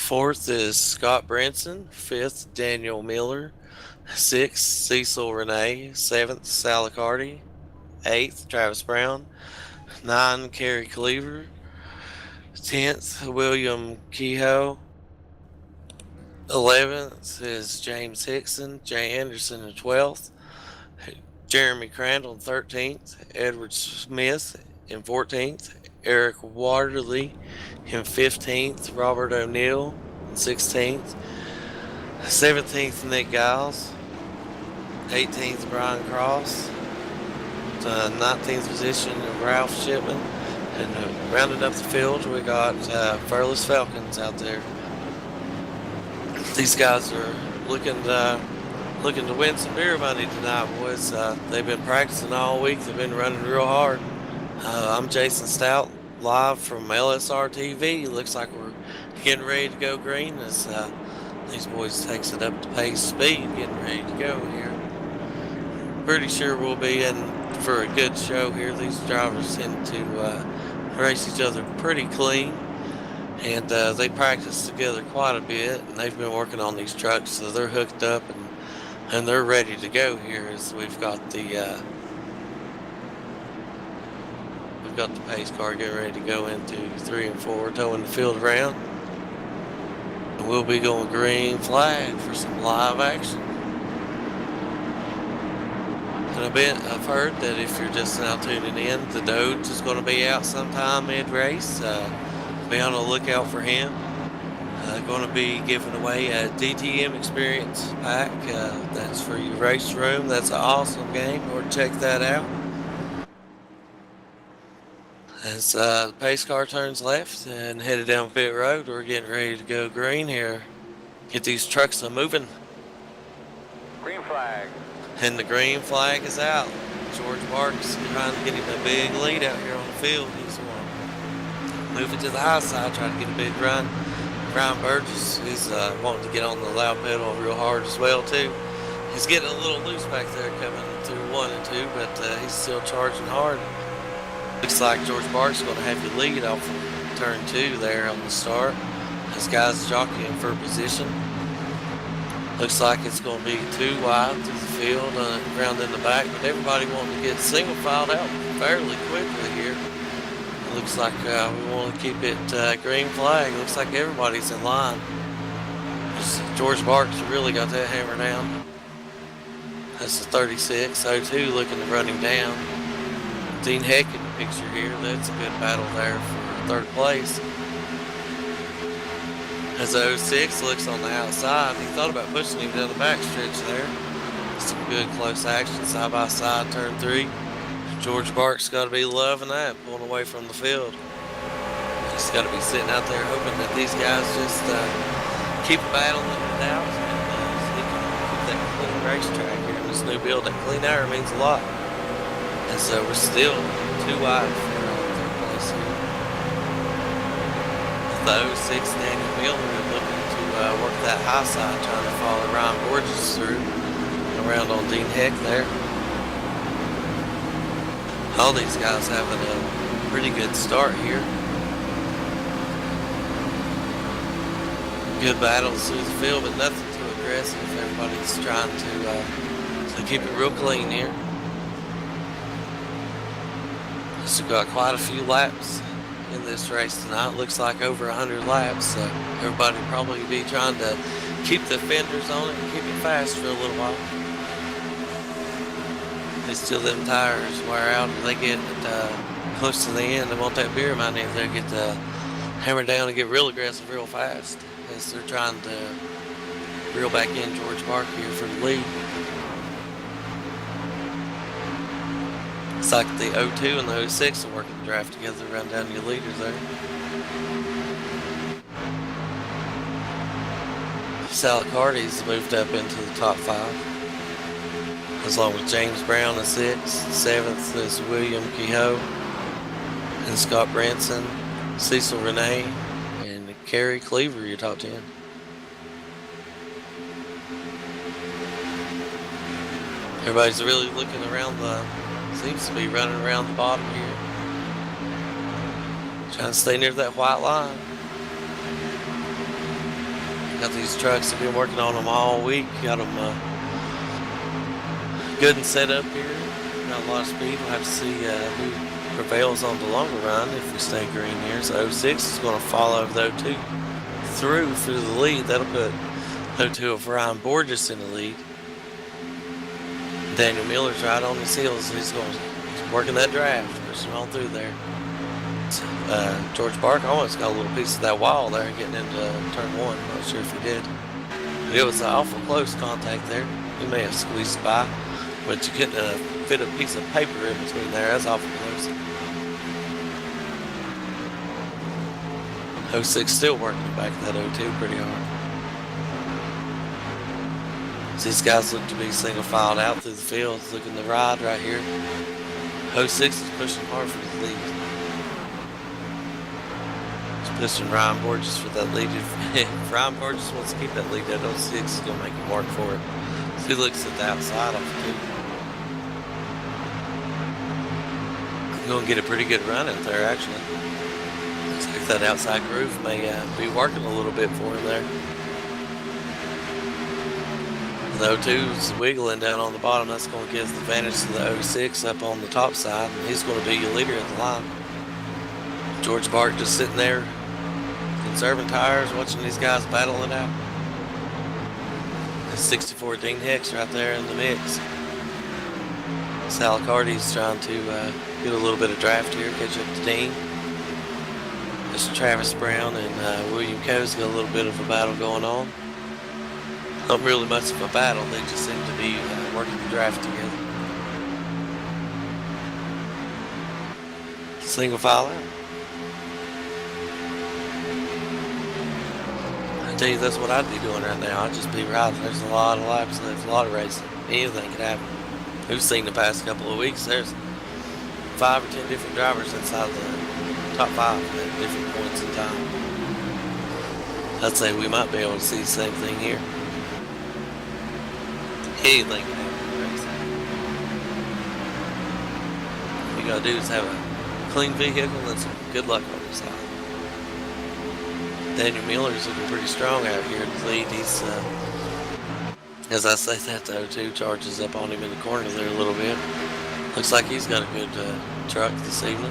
Fourth is Scott Branson. Fifth, Daniel Miller. Sixth, Cecil Renee. Seventh, Sally Carty. Eighth, Travis Brown. Nine, Kerry Cleaver. 10th, William Kehoe. 11th is James Hickson. Jay Anderson in 12th. Jeremy Crandall in 13th. Edward Smith in 14th. Eric Waterly in 15th. Robert O'Neill in 16th. 17th, Nick Giles. 18th, Brian Cross. 19th position, Ralph Shipman. And rounded up the field, we got Furless Falcons out there. These guys are looking to win some beer money tonight, boys. They've been practicing all week. They've been running real hard. I'm Jason Stout, live from LSRTV. Looks like we're getting ready to go green as these boys takes it up to pace speed, getting ready to go here. Pretty sure we'll be in for a good show here. These drivers tend to race each other pretty clean, and they practice together quite a bit, and they've been working on these trucks, so they're hooked up and they're ready to go here as we've got the pace car getting ready to go into 3 and 4, towing the field around. And we'll be going green flag for some live action. And I've heard that if you're just now tuning in, the Doge is going to be out sometime mid-race. Be on the lookout for him. Going to be giving away a DTM experience pack. That's for your race room. That's an awesome game. Go check that out. As the pace car turns left and headed down pit road, we're getting ready to go green here. Get these trucks moving. Green flag. And the green flag is out. George Barks trying to get him a big lead out here on the field. He's moving to the high side, trying to get a big run. Brian Burgess is wanting to get on the loud pedal real hard as well too. He's getting a little loose back there coming through 1 and 2, but he's still charging hard. Looks like George Barks is going to have you lead off of turn 2 there on the start. This guy's jockeying for position. Looks like it's going to be 2 wide through the field, around in the back, but everybody wanting to get single filed out fairly quickly here. It looks like we want to keep it green flag. Looks like everybody's in line. George Barks really got that hammer down. That's the 36-02 looking to run him down. Dean Heck in the picture here. That's a good battle there for third place. As the 06 looks on the outside, he thought about pushing him down the backstretch there. Some good close action side by side, turn 3. George Barks got to be loving that, pulling away from the field. He's got to be sitting out there hoping that these guys just keep battling it out and so he can keep that clean racetrack here in this new build. That clean air means a lot. And so we're still 2 wide for third place here. The 06 Daniel Miller looking to work that high side, trying to follow Ryan Borges through around on Dean Heck there. All these guys having a pretty good start here. Good battles through the field, but nothing too aggressive. Everybody's trying to keep it real clean here. So we've got quite a few laps in this race tonight. Looks like over 100 laps. So everybody will probably be trying to keep the fenders on it and keep it fast for a little while. Still them tires wear out and they get close to the end. They want that beer money if they get hammered down and get real aggressive real fast as they're trying to reel back in George Barker here for the lead. It's like the 02 and the 06 are working the draft together to run down your leaders there. Sally Carty's moved up into the top 5. Along with James Brown in 6th. 7th is William Kehoe and Scott Branson, Cecil Renee, and Kerry Cleaver, your top 10. Everybody's really looking around seems to be running around the bottom here. Trying to stay near that white line. Got these trucks, I've been working on them all week. Got them good and set up here. Not a lot of speed. We'll have to see who prevails on the longer run if we stay green here. So 06 is going to follow the 02 through the lead. That'll put 02 of Ryan Borges in the lead. Daniel Miller's right on his heels. He's working that draft, pushing on through there. George Bark almost got a little piece of that wall there getting into turn one. Not sure if he did. But it was an awful close contact there. He may have squeezed by, but you couldn't fit a piece of paper in between there. That's awful close. 06 still working back at that 02 pretty hard. These guys look to be single filed out through the fields, looking to ride right here. 06 is pushing hard for the lead. He's pushing Ryan Borges for that lead. If Ryan Borges wants to keep that lead, that 06 is going to make him work for it. So he looks at the outside of the 2. Going to get a pretty good run out there, actually. Looks like that outside groove may be working a little bit for him there. The 02's wiggling down on the bottom. That's going to give the advantage to the 06 up on the top side, and he's going to be your leader at the line. George Bark just sitting there, conserving tires, watching these guys battle it out. That's 64 Dean Hicks right there in the mix. Sal Carty's trying to get a little bit of draft here, catch up to Dean. There's Travis Brown and William Coe's got a little bit of a battle going on. Not really much of a battle, they just seem to be working the draft together. Single file out. I tell you, that's what I'd be doing right now. I'd just be riding. There's a lot of laps left, a lot of racing. Anything could happen. We've seen the past couple of weeks, there's 5 or 10 different drivers inside the top 5 at different points in time. I'd say we might be able to see the same thing here. Anything can happen in the race. All you gotta do is have a clean vehicle and some good luck on your side. Daniel Miller's looking pretty strong out here in the lead. He's as I say that, the 02 charges up on him in the corner there a little bit. Looks like he's got a good truck this evening.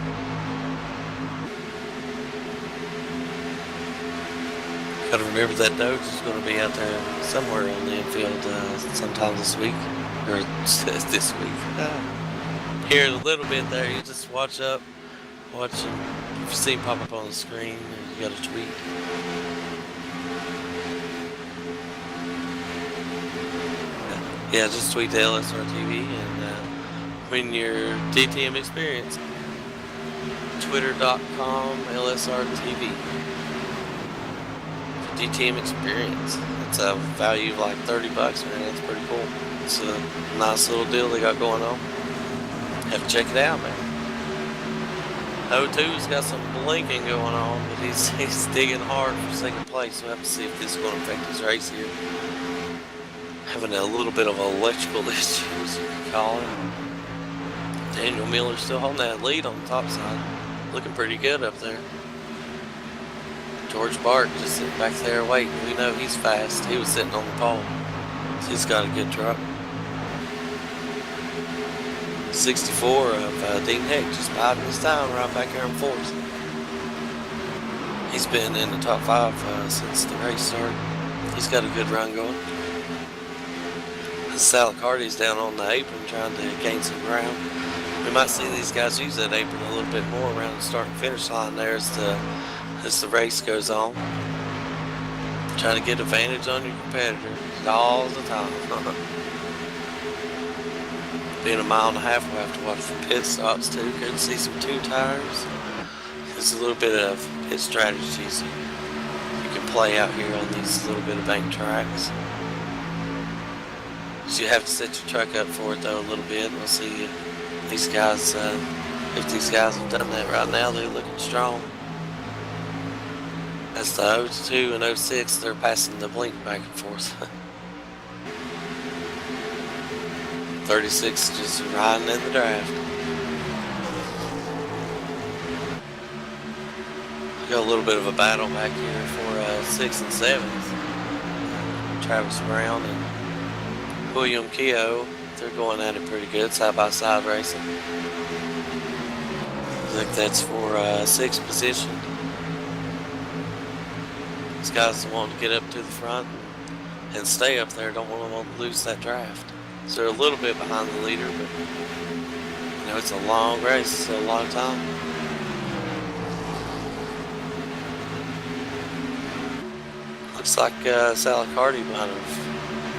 Got to remember that Doge is going to be out there somewhere on the infield sometime this week. Or this week. Here in a little bit there, you just watch him. If you see him pop up on the screen, you got a tweet. Yeah, just tweet to LSRTV and win your DTM experience. Twitter.com LSRTV. DTM experience. It's a value of like $30, man. That's pretty cool. It's a nice little deal they got going on. Have to check it out, man. 02's got some blinking going on, but he's digging hard for second place. We'll have to see if this is going to affect his race here. Having a little bit of electrical issues, you can call it. Daniel Miller's still holding that lead on the top side. Looking pretty good up there. George Bark just sitting back there waiting. We know he's fast. He was sitting on the pole. So he's got a good truck. 64 of Dean Heck just biding his time right back here in fourth. He's been in the top 5 since the race started. He's got a good run going. Sal Carty's down on the apron trying to gain some ground. We might see these guys use that apron a little bit more around the start and finish line there as the race goes on. Trying to get advantage on your competitor all the time. Being a mile and a half, we'll have to watch for pit stops too. Couldn't see some 2 tires. There's a little bit of pit strategies you can play out here on these little bit of bank tracks. So you have to set your truck up for it though a little bit. We'll see if these guys have done that right now. They're looking strong. As the 02 and 06, they're passing the blink back and forth. 36 just riding in the draft. Got a little bit of a battle back here for 6 and 7. Travis Brown and William Keogh. They're going at it pretty good, side-by-side racing. I think that's for 6th position. These guys want to get up to the front and stay up there. Don't want to lose that draft. So they're a little bit behind the leader, but you know, it's a long race, so a lot of time. Looks like Salicardi might have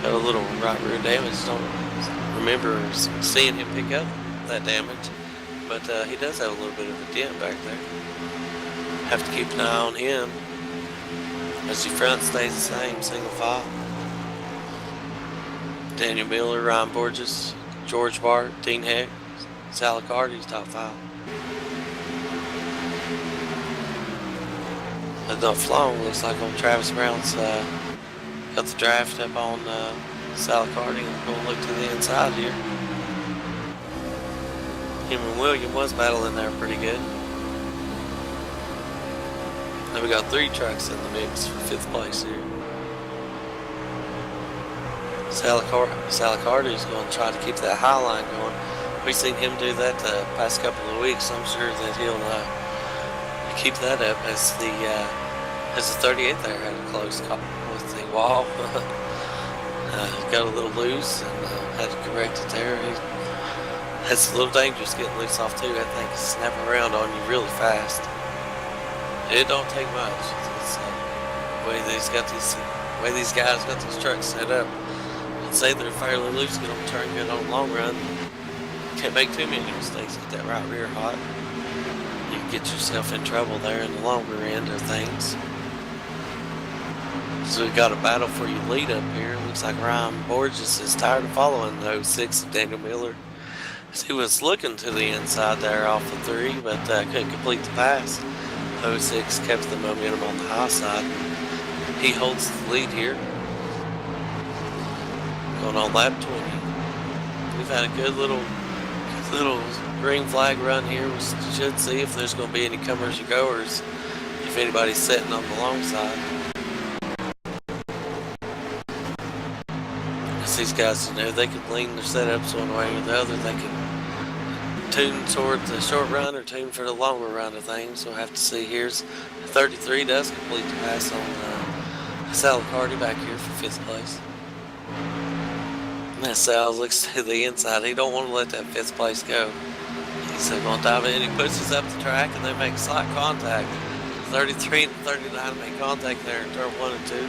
had a little right rear damage. Don't remember seeing him pick up that damage, but he does have a little bit of a dent back there. Have to keep an eye on him as the front stays the same, single file. Daniel Miller, Ryan Borges, George Bart, Dean Heck, Salicardi's top 5. But not long, looks like on Travis Brown's got the draft up on Salicardi, and we'll look to the inside here. Him and William was battling there pretty good. Now we got 3 trucks in the mix for 5th place here. Salicardi is going to try to keep that high line going. We've seen him do that the past couple of weeks. I'm sure that he'll keep that up as the 38 there had a close call with the wall. Got a little loose and had to correct it there. That's a little dangerous getting loose off too. That thing can snap around on you really fast. It don't take much. It's the way these guys got these trucks set up. I'd say they're fairly loose, get them turn good on the long run. Can't make too many mistakes. Get that right rear hot. You can get yourself in trouble there in the longer end of things. So we've got a battle for your lead up here. Looks like Ryan Borges is tired of following the 06 of Daniel Miller. He was looking to the inside there off the 3, but couldn't complete the pass. 06 kept the momentum on the high side. He holds the lead here. Going on lap 20. We've had a good little green flag run here. We should see if there's going to be any comers or goers, if anybody's sitting on the long side. These guys, you know, they can lean their setups one way or the other. They can tune toward the short run or tune for the longer run of things. We'll have to see. Here's 33 does complete the pass on Salicardi back here for 5th place. And that Sal looks to the inside. He don't want to let that 5th place go. He's going to dive in. He pushes up the track and they make slight contact. 33 and 39 make contact there in turn 1 and 2.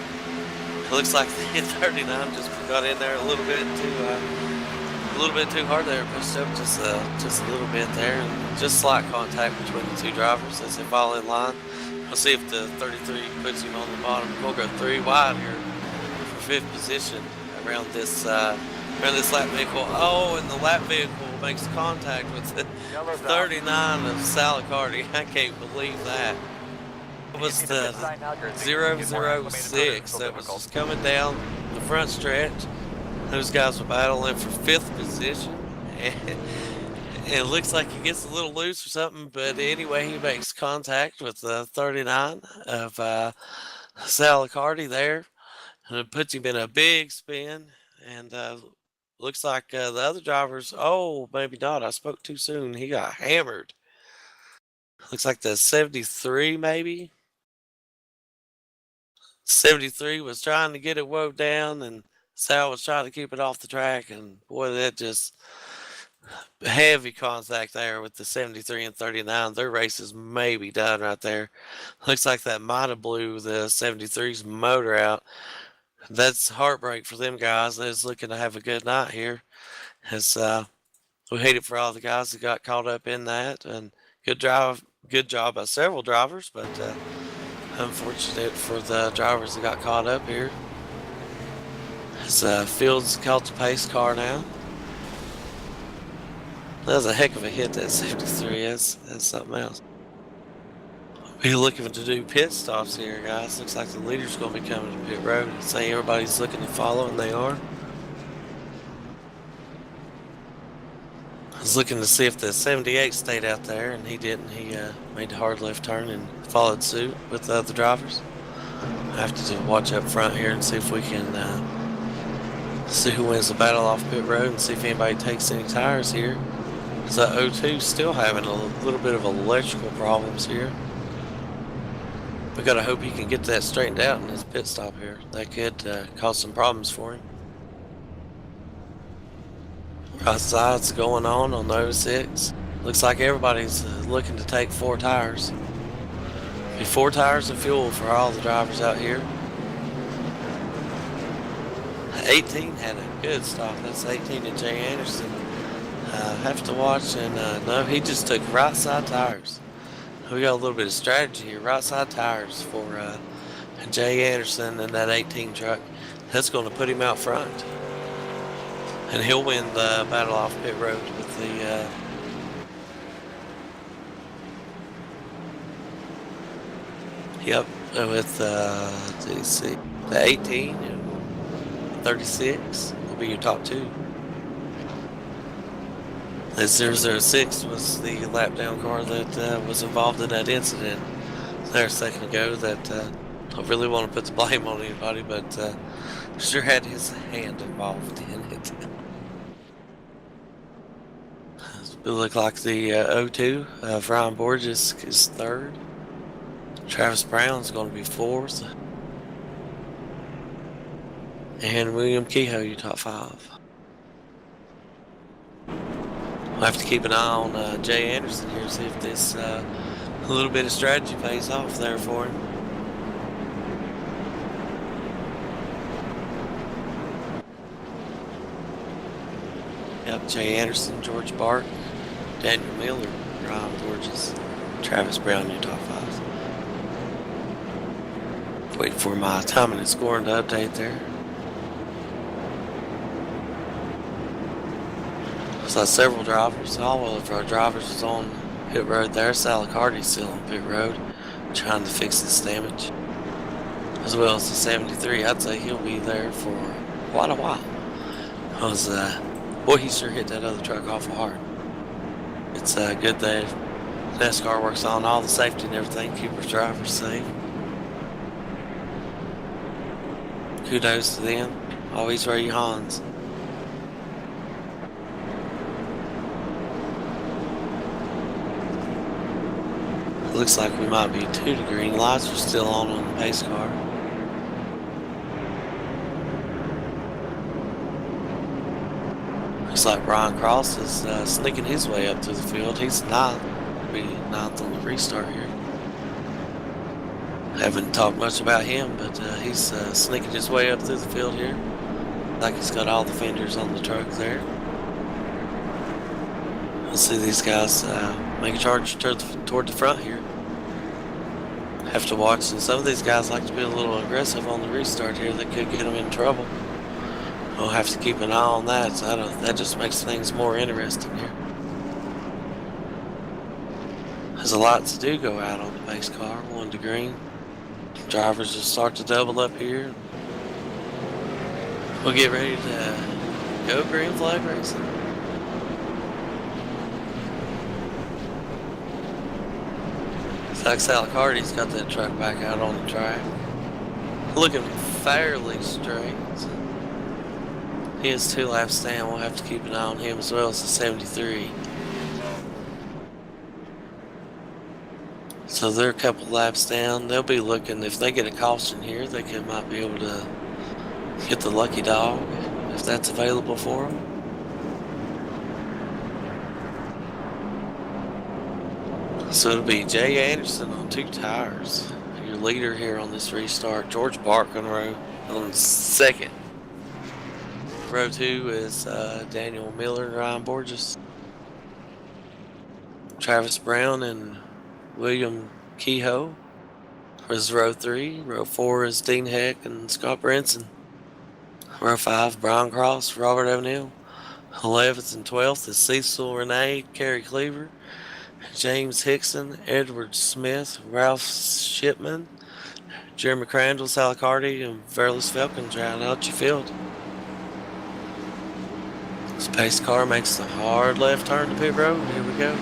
It looks like the 39 just got in there a little bit too hard there. Pushed up just a little bit there, and just slight contact between the 2 drivers as they fall in line. We'll see if the 33 puts him on the bottom. We'll go 3 wide here for 5th position around this lap vehicle. Oh, and the lap vehicle makes contact with the 39 of Salicardi. I can't believe that. It was the 006 that was just coming down the front stretch. Those guys were battling for 5th position. And it looks like he gets a little loose or something, but anyway, he makes contact with the 39 of Salicardi there. And it puts him in a big spin. And looks like the other drivers, oh, maybe not. I spoke too soon. He got hammered. Looks like the 73 maybe. 73 was trying to get it woe down, and Sal was trying to keep it off the track, and boy, that just heavy contact there with the 73 and 39. Their race is maybe done right there. Looks like that might have blew the 73's motor out. That's heartbreak for them guys. They're just looking to have a good night here. As we hate it for all the guys that got caught up in that, and good job by several drivers, but unfortunate for the drivers that got caught up here. As Fields caught the pace car now. That was a heck of a hit, that 73. That's something else. We're looking to do pit stops here, guys. Looks like the leader's going to be coming to pit road. Say everybody's looking to follow, and they are. I was looking to see if the 78 stayed out there, and he didn't. He made the hard left turn and followed suit with the other drivers. have to watch up front here and see if we can see who wins the battle off pit road and see if anybody takes any tires here. Because that 02's still having a little bit of electrical problems here. We gotta hope he can get that straightened out in his pit stop here. That could cause some problems for him. Right side's going on the 06. Looks like everybody's looking to take 4 tires. Be 4 tires of fuel for all the drivers out here. 18 had a good stop. That's 18 to Jay Anderson. Have to watch, and no, he just took right side tires. We got a little bit of strategy here. Right side tires for Jay Anderson and that 18 truck. That's going to put him out front. And he'll win the battle off pit road with the let's see, the 18 and 36 will be your top 2. The 006 was the lap down car that was involved in that incident there a second ago. That I really want to put the blame on anybody, but sure had his hand involved in it. It looked like the 02 of Ryan Borges is 3rd. Travis Brown's going to be 4th. And William Kehoe, your top 5. We'll have to keep an eye on Jay Anderson here, see if this a little bit of strategy pays off there for him. Yep, Jay Anderson, George Bark, Daniel Miller, Ryan Borges, Travis Brown, your top 5. Wait for my timing and scoring to update there. So several drivers, all of our drivers is on pit road there. Salicardi's still on pit road, trying to fix this damage. As well as the 73, I'd say he'll be there for quite a while. Because, boy, he sure hit that other truck awful hard. It's good that NASCAR works on all the safety and everything, keep our drivers safe. Kudos to them. Always wear your Hans. Looks like we might be 2 to green. Lights are still on the pace car. Looks like Brian Cross is sneaking his way up through the field. He's 9th. Be 9th on the restart here. Haven't talked much about him, but he's sneaking his way up through the field here. Like he's got all the fenders on the truck there. Let's see these guys make a charge toward the front here. Have to watch, and some of these guys like to be a little aggressive on the restart here. That could get them in trouble. We'll have to keep an eye on that. So that just makes things more interesting here. As the lights do go out on the base car, 1 to green. Drivers will start to double up here. We'll get ready to go green flag racing. It's like Salicardi's got that truck back out on the track. Looking fairly straight. He has 2 laps down. We'll have to keep an eye on him as well as the 73. So they're a couple laps down. They'll be looking, if they get a caution here, they might be able to get the lucky dog if that's available for them. So it'll be Jay Anderson on 2 tires. Your leader here on this restart. George Bark on 2nd. Row 2 is Daniel Miller and Ryan Borges. Travis Brown and William Kehoe is row 3. Row 4 is Dean Heck and Scott Brinson. Row 5, Brian Cross, Robert O'Neill. 11th and 12th is Cecil Renee, Kerry Cleaver, James Hickson, Edward Smith, Ralph Shipman, Jeremy Crandall, Salicardi, and Verlis Falcon round out your field. This pace car makes the hard left turn to pit road. Here we go.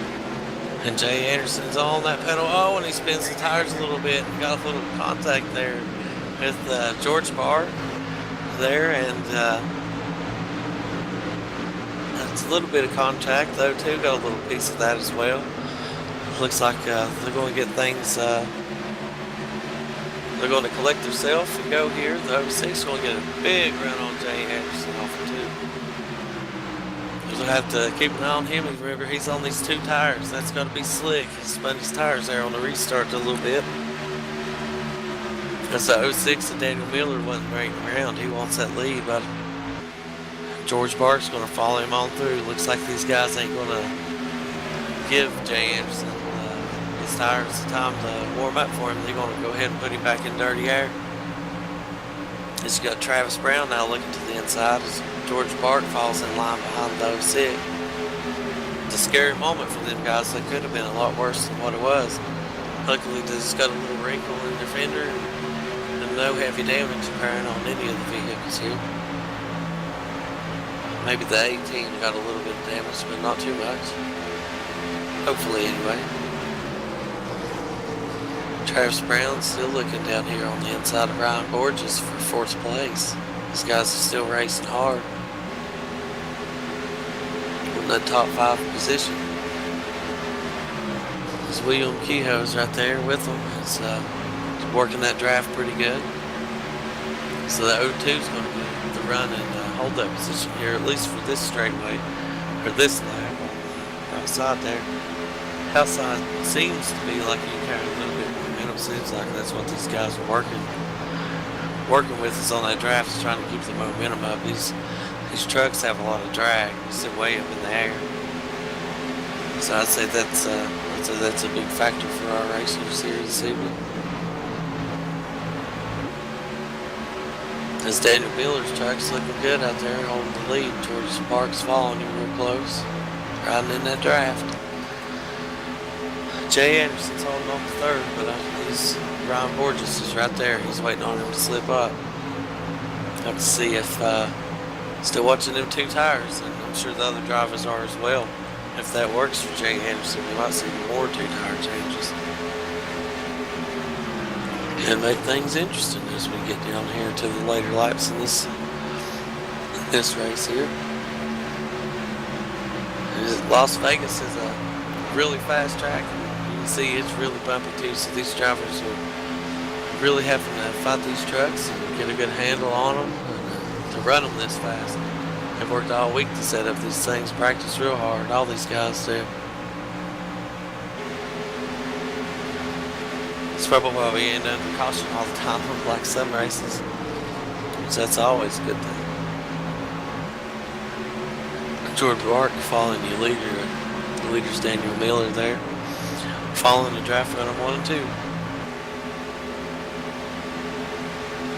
And Jay Anderson's on that pedal. Oh, and he spins the tires a little bit. Got a little contact there. with George Barr there, and it's a little bit of contact though too. Got a little piece of that as well. Looks like they're going to get things. They're going to collect themselves and go here. The 06 is going to get a big run on Jay Anderson off of 2. We'll have to keep an eye on him. Remember, he's on these 2 tires. That's going to be slick. He spun his tires there on the restart a little bit. That's the 06 that Daniel Miller wasn't breaking around. He wants that lead, but George Bark's going to follow him on through. Looks like these guys ain't going to give Jay Anderson his tires the time to warm up for him. They're going to go ahead and put him back in dirty air. As you got Travis Brown now looking to the inside as George Bark falls in line behind the 06. It's a scary moment for them guys. That could have been a lot worse than what it was. Luckily, they just got a little wrinkle in their fender and no heavy damage occurring on any of the vehicles here. Maybe the 18 got a little bit of damage, but not too much. Hopefully, anyway. Travis Brown still looking down here on the inside of Ryan Borges for 4th place. These guys are still racing hard. In the top 5 position. There's William Kehoe's right there with them. It's working that draft pretty good. So the 02 is going to get the run and hold that position here, at least for this straightaway, or this lap on the outside there. Outside seems to be like you can carry a little bit more momentum. Seems like that's what these guys are working with is on that draft, is trying to keep the momentum up. These trucks have a lot of drag. They sit way up in the air. So I'd say that's a big factor for our racers here this evening. As Daniel Miller's truck's looking good out there, holding the lead. George Bark's following him real close, riding in that draft. Jay Anderson's holding on to 3rd, but Ryan Borges is right there. He's waiting on him to slip up. Have to see if still watching them 2 tires, and I'm sure the other drivers are as well. If that works for Jay Anderson, we might see more 2-tire changes. And make things interesting as we get down here to the later laps in this race here. Las Vegas is a really fast track. You can see it's really bumpy too, so these drivers are really having to fight these trucks and get a good handle on them and to run them this fast. They've worked all week to set up these things, practice real hard, all these guys do. It's probably why we end under caution all the time, like some races. So that's always a good thing. George Bark following your leader. The leader's Daniel Miller there. Following the draft run on 1 and 2.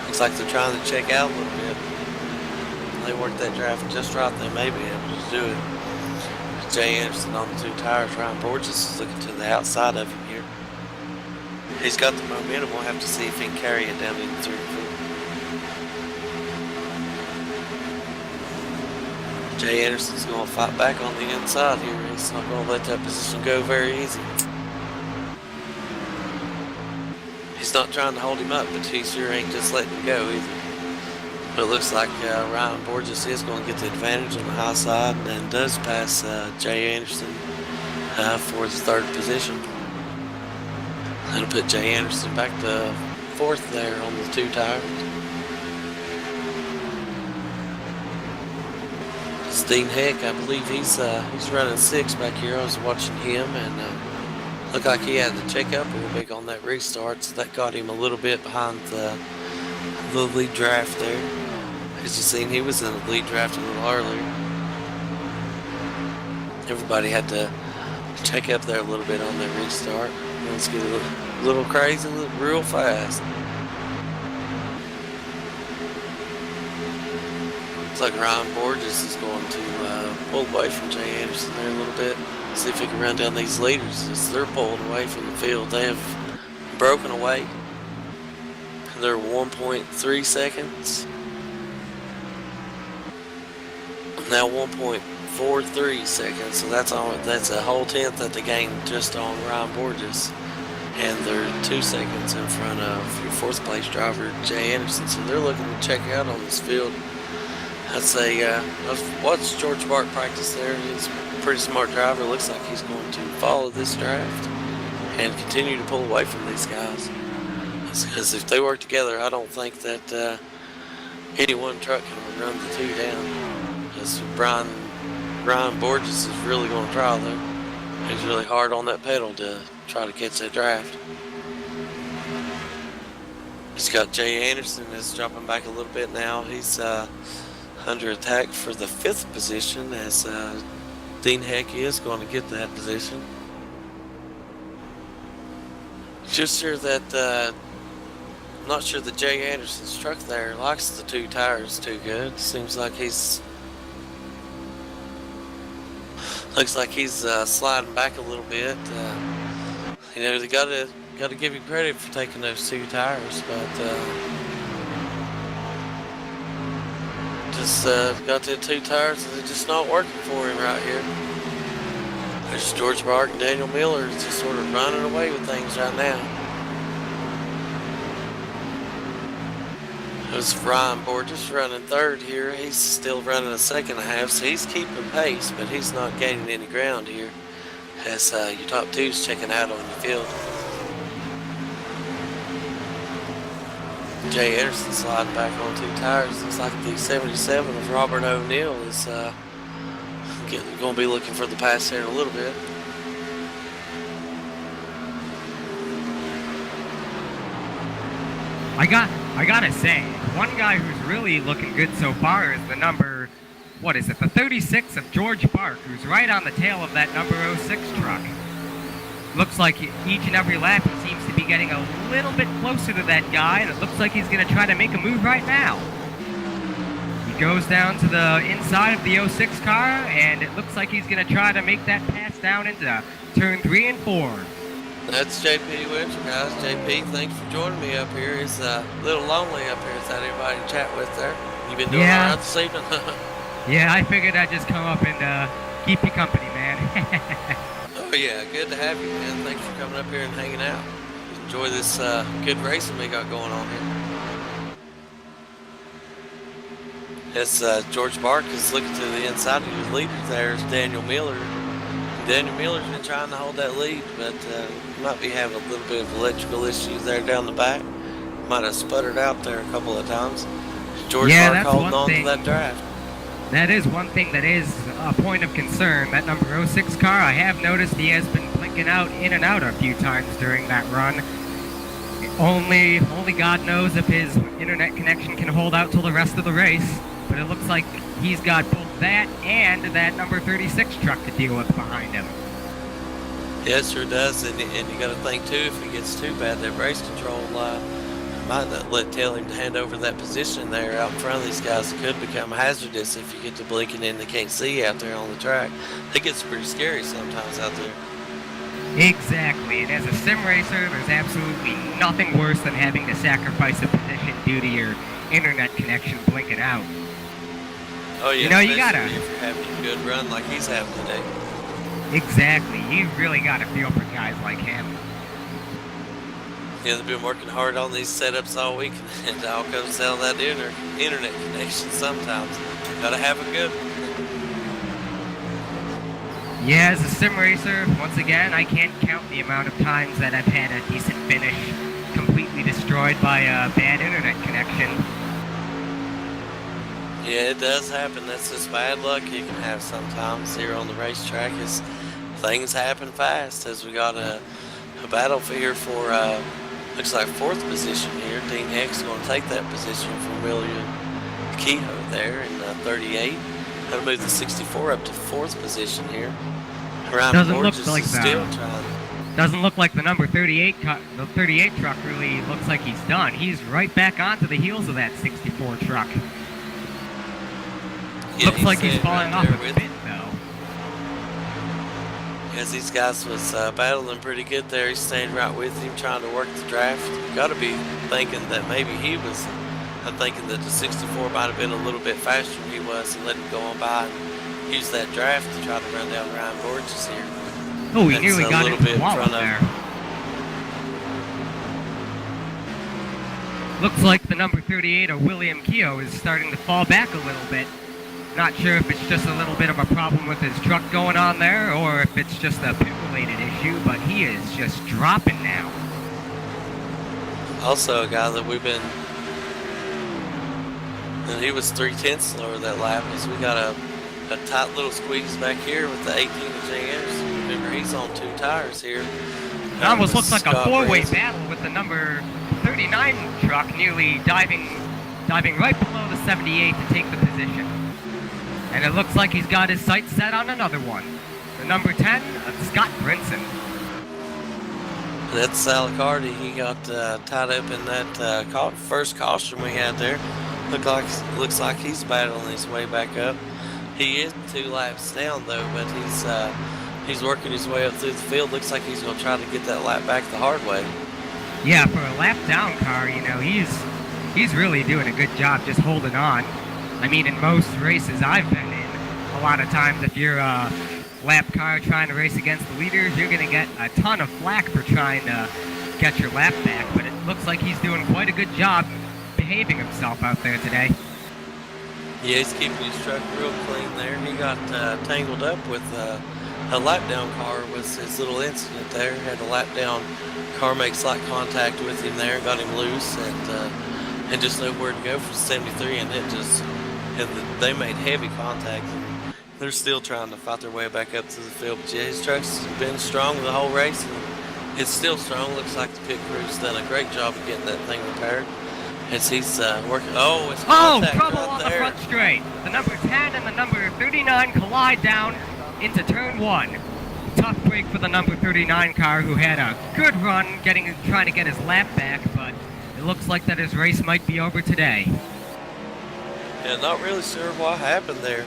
Looks like they're trying to check out a little bit. They worked that draft just right, they may be able to do it. Jay Anderson on the 2 tires. Ryan Borges is looking to the outside of him here. He's got the momentum. We'll have to see if he can carry it down into 3 4. Jay Anderson's going to fight back on the inside here. He's not going to let that position go very easy. He's not trying to hold him up, but he sure ain't just letting him go either. But it looks like Ryan Borges is going to get the advantage on the high side and then does pass Jay Anderson for his 3rd position. That'll put Jay Anderson back to 4th there on the 2 tires. Steen Heck, I believe he's running 6 back here. I was watching him and looked like he had to check up real big on that restart, so that got him a little bit behind the lead draft there. As you seen, he was in the lead draft a little earlier. Everybody had to check up there a little bit on that restart. Let's get a little crazy, real fast. Looks like Ryan Borges is going to pull away from Jay Anderson there a little bit. See if he can run down these leaders as they're pulled away from the field. They have broken away. They're 1.3 seconds. Now 1.43 seconds. So that's a whole 10th that they gained just on Ryan Borges. and they're 2 seconds in front of your 4th place driver, Jay Anderson. So they're looking to check out on this field. I'd say I've watched George Bart practice there. He's a pretty smart driver. Looks like he's going to follow this draft and continue to pull away from these guys. Because if they work together, I don't think that any one truck can run the 2 down. Because Brian Borges is really going to try though. He's really hard on that pedal to try to catch that draft. He's got Jay Anderson that's dropping back a little bit now. He's under attack for the 5th position as Dean Heck is going to get that position. Just sure that I'm not sure that Jay Anderson's truck there likes the 2 tires too good. Seems like looks like he's sliding back a little bit. You know, they got to give you credit for taking those 2 tires, but just got the 2 tires and they're just not working for him right here. There's George Bart and Daniel Miller just sort of running away with things right now. There's Ryan Borges running 3rd here. He's still running a 2nd half, so he's keeping pace, but he's not gaining any ground here as your top 2's checking out on your field. Jay Anderson sliding back on 2 tires. Looks like the 77 of Robert O'Neill is going to be looking for the pass here in a little bit. I gotta say, one guy who's really looking good so far is the number, what is it, the 36 of George Bart, who's right on the tail of that number 06 truck. Looks like each and every lap he seems to be getting a little bit closer to that guy, and it looks like he's going to try to make a move right now. He goes down to the inside of the 06 car, and it looks like he's going to try to make that pass down into turn 3 and 4. That's JP Winter, guys. JP, thanks for joining me up here. It's a little lonely up here without anybody to chat with there. You been doing all right this evening? Yeah, I figured I'd just come up and keep you company, man. Oh yeah, good to have you, man. Thanks for coming up here and hanging out. Enjoy this good racing we got going on here. As George Bart is looking to the inside of your leader, there's Daniel Miller. Daniel Miller's been trying to hold that lead, but might be having a little bit of electrical issues there down the back. Might have sputtered out there a couple of times. George Bart holding on to that draft. That is one thing that is a point of concern. That number 06 car, I have noticed he has been blinking out in and out a few times during that run. Only God knows if his internet connection can hold out till the rest of the race. But it looks like he's got both that and that number 36 truck to deal with behind him. Yeah, it sure does. And you got to think, too, if he gets too bad, that race control might not tell him to hand over that position there out in front of these guys. It could become hazardous if you get to blinking in, they can't see out there on the track. It gets pretty scary sometimes out there. Exactly, and as a sim racer, there's absolutely nothing worse than having to sacrifice a position due to your internet connection blinking out. Oh yeah, you know, you gotta if you're having a good run like he's having today. Exactly, you really gotta feel for guys like him. Yeah, they've been working hard on these setups all week, and it all comes down to that internet connection sometimes. Gotta have a good one. Yeah, as a sim racer, once again, I can't count the amount of times that I've had a decent finish completely destroyed by a bad internet connection. Yeah, it does happen. That's just bad luck you can have sometimes here on the racetrack. Is things happen fast. As we got a battle here for looks like 4th position here. Dean Heck's going to take that position from William Kehoe there in 38. That'll move the 64 up to 4th position here. Doesn't look like that. Doesn't look like the number 38 truck really looks like he's done. He's right back onto the heels of that 64 truck. Yeah, looks like he's falling off a bit, though. As these guys was battling pretty good there, he stayed right with him, trying to work the draft. Got to be thinking that maybe he was. I'm thinking that the 64 might have been a little bit faster than he was, and let him go on by and use that draft to try to run down Ryan Borges here. Oh, he nearly got into the wall there. Looks like the number 38 of William Keogh is starting to fall back a little bit. Not sure if it's just a little bit of a problem with his truck going on there, or if it's just a pit-related issue, but he is just dropping now. Also, a guy that we've been, and he was 3/10 slower that lap, as we got a tight little squeeze back here with the 18-inch airs. Remember, he's on 2 tires here. It almost looks like a four-way battle with the number 39 truck nearly diving right below the 78 to take the position. And it looks like he's got his sights set on another one. The number 10 of Scott Brinson. That's Salicardi. He got tied up in that first caution we had there. Looks like he's battling his way back up. He is 2 laps down though, but he's working his way up through the field. Looks like he's going to try to get that lap back the hard way. Yeah, for a lap down car, you know, he's really doing a good job just holding on. I mean, in most races I've been in, a lot of times if you're a lap car trying to race against the leaders, you're going to get a ton of flack for trying to get your lap back, but it looks like he's doing quite a good job behaving himself out there today. Yeah, he's keeping his truck real clean there. He got tangled up with a lap down car with his little incident there. Had a lap down car make slight contact with him there, got him loose, and just nowhere to go for 73, and they made heavy contact. They're still trying to fight their way back up to the field, but yeah, his truck's been strong the whole race, and it's still strong. Looks like the pit crew's done a great job of getting that thing repaired. As he's working. Oh, it's contact trouble right on there. The front straight. The number 10 and the number 39 collide down into turn 1. Tough break for the number 39 car, who had a good run trying to get his lap back, but it looks like that his race might be over today. Yeah, not really sure what happened there.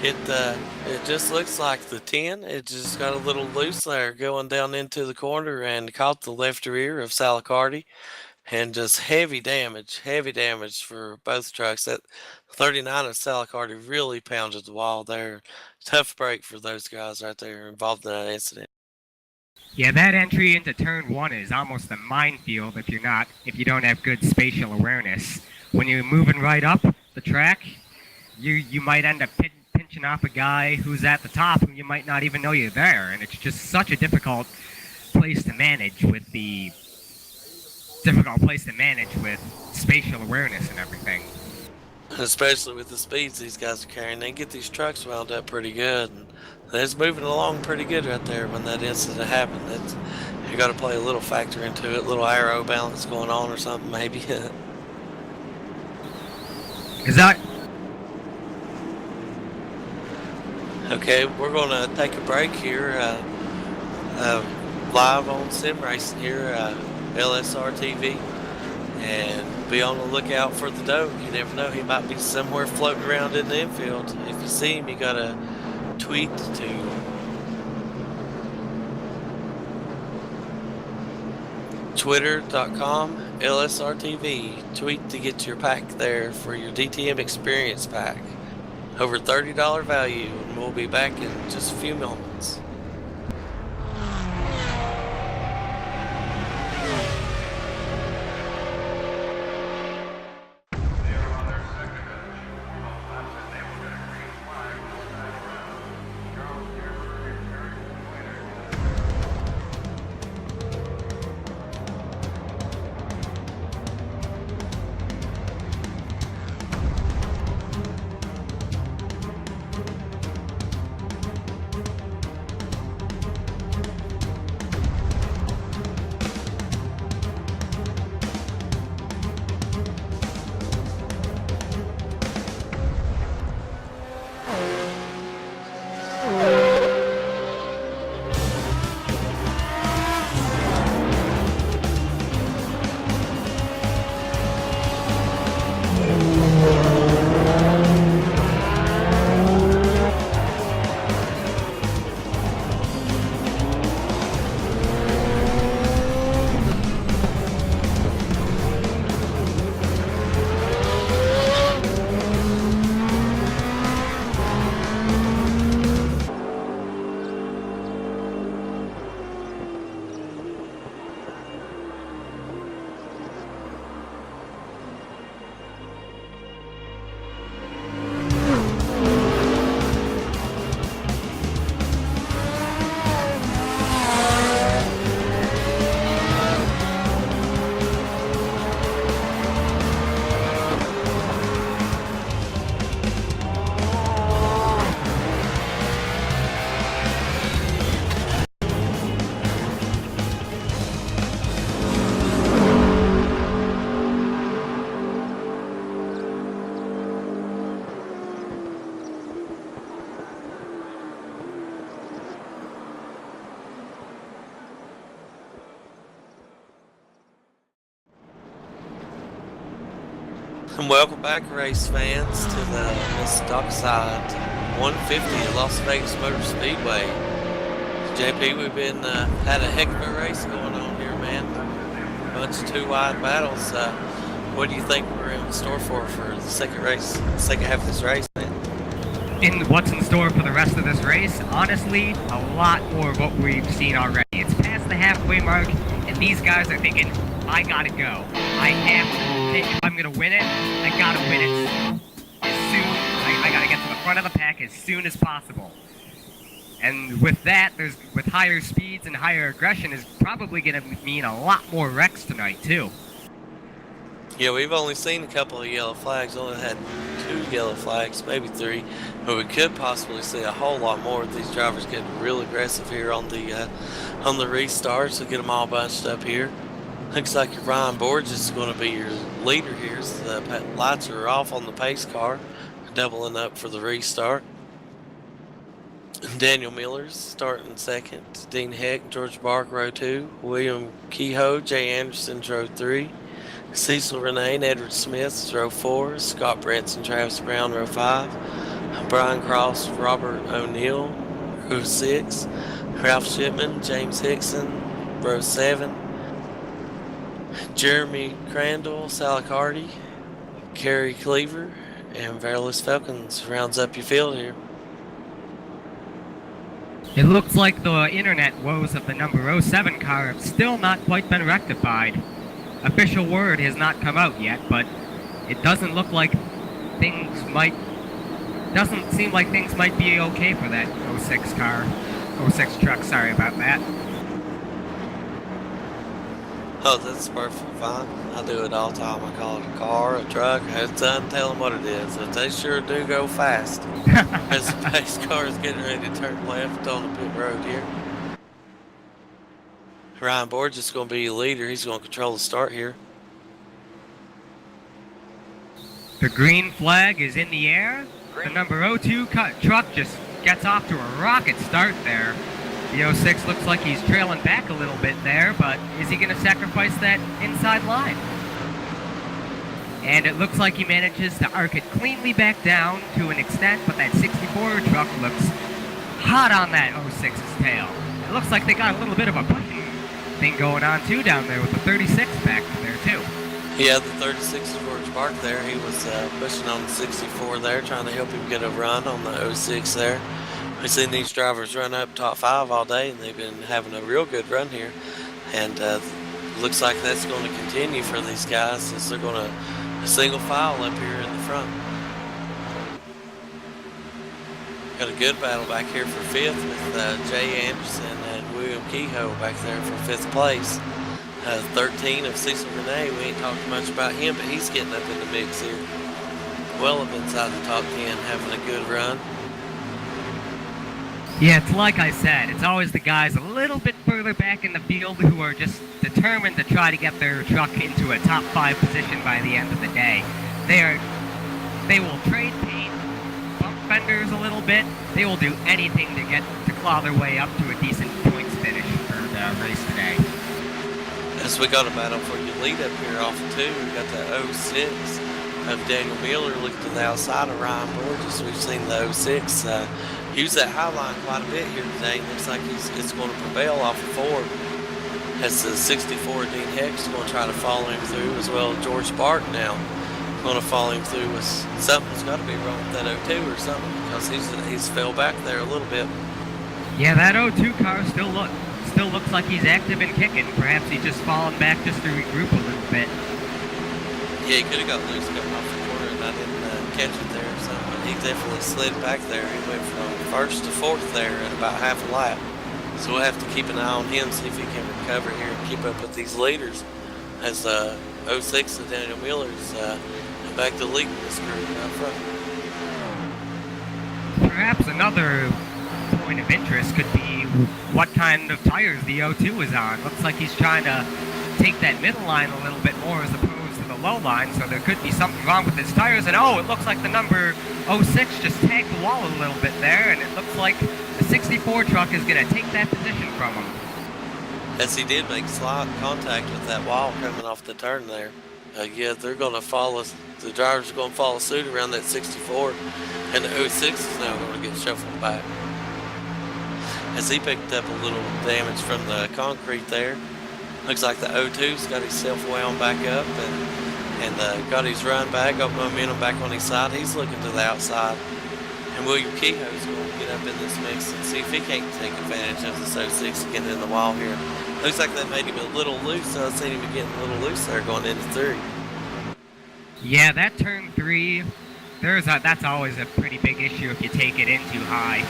It just looks like the 10. It just got a little loose there going down into the corner and caught the left rear of Salicardi. And just heavy damage for both trucks. That 39 of Salicardi really pounded the wall there. Tough break for those guys right there involved in that incident. Yeah, that entry into turn 1 is almost a minefield if you don't have good spatial awareness. When you're moving right up the track, you might end up pinching off a guy who's at the top who you might not even know you're there, and it's just such a difficult place to manage with spatial awareness and everything. Especially with the speeds these guys are carrying. They get these trucks wound up pretty good, and they're moving along pretty good right there when that incident happened. You got to play a little factor into it, a little aero balance going on or something maybe. Is that... Okay, we're going to take a break here, live on Sim Racing here, LSRTV, and be on the lookout for the Doak. You never know, he might be somewhere floating around in the infield. If you see him, you got to tweet to twitter.com LSRTV. Tweet to get your pack there for your DTM Experience Pack. Over $30 value, and we'll be back in just a few moments. And welcome back, race fans, to the DOCKSIDE 150 at Las Vegas Motor Speedway. JP, we've been had a heck of a race going on here, man. A bunch of two wide battles. What do you think we're in store for the second half of this race, man? In what's in store for the rest of this race, honestly, a lot more of what we've seen already. It's past the halfway mark, and these guys are thinking, I gotta go. I have to. If I'm gonna win it, I gotta win it as soon. I gotta get to the front of the pack as soon as possible. And with that, with higher speeds and higher aggression, is probably gonna mean a lot more wrecks tonight too. Yeah, we've only seen a couple of yellow flags. Only had 2 yellow flags, maybe 3, but we could possibly see a whole lot more with these drivers getting real aggressive here on the restart. So get them all bunched up here. Looks like your Ryan Borges is going to be your leader here. So the lights are off on the pace car, doubling up for the restart. Daniel Miller's starting second. Dean Heck, George Bark, row 2. William Kehoe, Jay Anderson, row 3. Cecil Renee and Edward Smith, row 4. Scott Branson, Travis Brown, row 5. Brian Cross, Robert O'Neill, row 6. Ralph Shipman, James Hickson, row 7. Jeremy Crandall, Salicardi, Kerry Cleaver, and Verlis Falcons rounds up your field here. It looks like the internet woes of the number 07 car have still not quite been rectified. Official word has not come out yet, but it doesn't seem like things might be okay for that 06 car. 06 truck, sorry about that. Oh, that's perfectly fine. I do it all the time. I call it a car, a truck. It's done. Tell them what it is. But they sure do go fast. As the pace car is getting ready to turn left on the pit road here. Ryan Borges is going to be your leader. He's going to control the start here. The green flag is in the air. The number 02 truck just gets off to a rocket start there. The 06 looks like he's trailing back a little bit there, but is he going to sacrifice that inside line? And it looks like he manages to arc it cleanly back down to an extent, but that 64 truck looks hot on that 06's tail. It looks like they got a little bit of a pushing thing going on too down there with the 36 back there too. Yeah, the 36 is George Park there. He was pushing on the 64 there, trying to help him get a run on the 06 there. We've seen these drivers run up top 5 all day, and they've been having a real good run here. And looks like that's going to continue for these guys, since they're going to single file up here in the front. Got a good battle back here for 5th with Jay Anderson and William Kehoe back there for 5th place. 13 of Cecil Renee, we ain't talked much about him, but he's getting up in the mix here. Well up inside the top 10, having a good run. Yeah, it's like I said, it's always the guys a little bit further back in the field who are just determined to try to get their truck into a top 5 position by the end of the day. They will trade paint, bump fenders a little bit. They will do anything to claw their way up to a decent points finish for the race today. As we got a battle for your lead up here off of 2, we got the 06 of Daniel Miller looking to the outside of Ryan Borges. We've seen the 06 use that high line quite a bit here today. Looks like it's going to prevail off of 4. As the 64 Dean Heck's going to try to follow him through, as well as George Bark now going to follow him through. With something's got to be wrong with that 02 or something, because he's fell back there a little bit. Yeah, that 02 car still looks like he's active and kicking. Perhaps he's just fallen back just to regroup a little bit. Yeah, he could have got loose coming off the corner, and I didn't catch it there or something. He definitely slid back there. He went from 1st to 4th there in about half a lap. So we'll have to keep an eye on him, see if he can recover here and keep up with these leaders. As 06 of Daniel Miller's back to leading this group out front. Perhaps another point of interest could be what kind of tires the 02 is on. Looks like he's trying to take that middle line a little bit more as opposed to the low line, so there could be something wrong with his tires. And it looks like the number 06 just tagged the wall a little bit there, and it looks like the 64 truck is going to take that position from him. As he did make slight contact with that wall coming off the turn there. Yeah, they're going to follow. The drivers are going to follow suit around that 64, and the 06 is now going to get shuffled back. As he picked up a little damage from the concrete there. Looks like the 02's got himself wound back up and got his run back, got momentum back on his side. He's looking to the outside. And William Kehoe's going to get up in this mix and see if he can't take advantage of this 06 and get in the wall here. Looks like that made him a little loose, so I've seen him getting a little loose there going into 3. Yeah, that turn 3, that's always a pretty big issue if you take it in too high.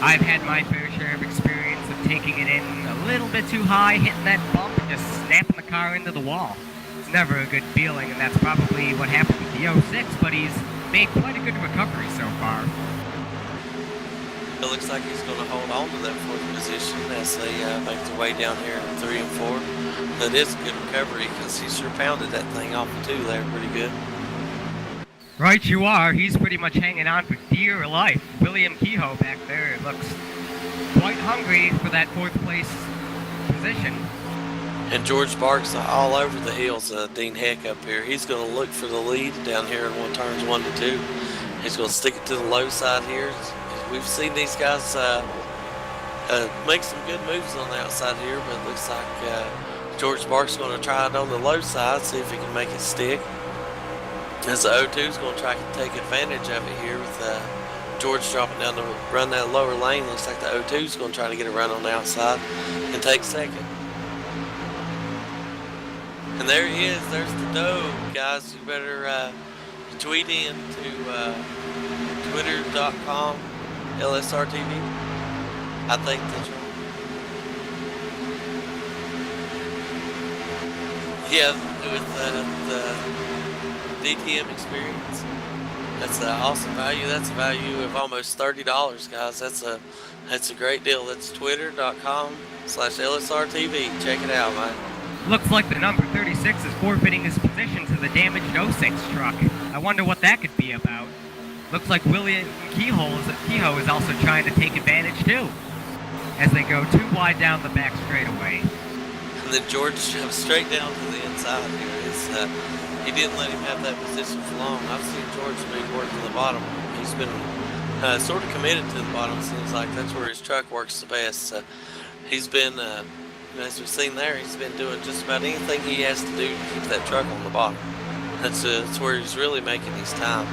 I've had my fair share of experience of taking it in a little bit too high, hitting that bump, and just snapping the car into the wall. It's never a good feeling, and that's probably what happened with the 06, but he's made quite a good recovery so far. It looks like he's going to hold on to that 4th position as they make their way down here in 3 and 4. That is a good recovery because he sure pounded that thing off the 2 there pretty good. Right you are. He's pretty much hanging on for dear life. William Kehoe back there looks quite hungry for that 4th place position. And George Barks all over the heels of Dean Heck up here. He's going to look for the lead down here in turns 1 to 2. He's going to stick it to the low side here. We've seen these guys make some good moves on the outside here, but it looks like George Barks is going to try it on the low side, see if he can make it stick. As the 02 is going to try to take advantage of it here with George dropping down to run that lower lane. Looks like the 02 is going to try to get a run on the outside and take 2nd. And there he is. There's the doe, guys. You better tweet in to twitter.com LSRTV. I think that's right. Yeah, with the DTM experience. That's an awesome value. That's a value of almost $30, guys. That's a great deal. That's twitter.com/LSRTV. Check it out, man. Looks like the number 36 is forfeiting his position to the damaged 06 truck. I wonder what that could be about. Looks like William Kehoe is also trying to take advantage too, as they go too wide down the back straightaway. And then George jumps straight down to the inside here. He didn't let him have that position for long. I've seen George be working the bottom. He's been sort of committed to the bottom. Seems like that's where his truck works the best. He's been, as we've seen there, he's been doing just about anything he has to do to keep that truck on the bottom. That's where he's really making his time.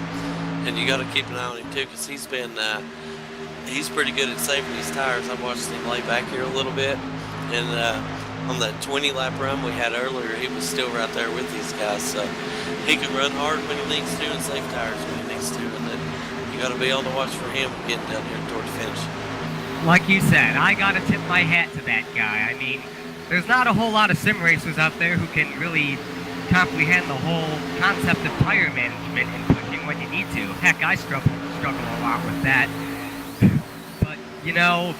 And you got to keep an eye on him too, because he's pretty good at saving his tires. I've watched him lay back here a little bit, and on that 20-lap run we had earlier, he was still right there with these guys. So he can run hard when he needs to and save tires when he needs to. And then you got to be on the watch for him getting down here toward the finish. Like you said, I got to tip my hat to that guy. I mean, there's not a whole lot of sim racers out there who can really comprehend the whole concept of tire management and pushing when you need to. Heck, I struggle a lot with that. But, you know,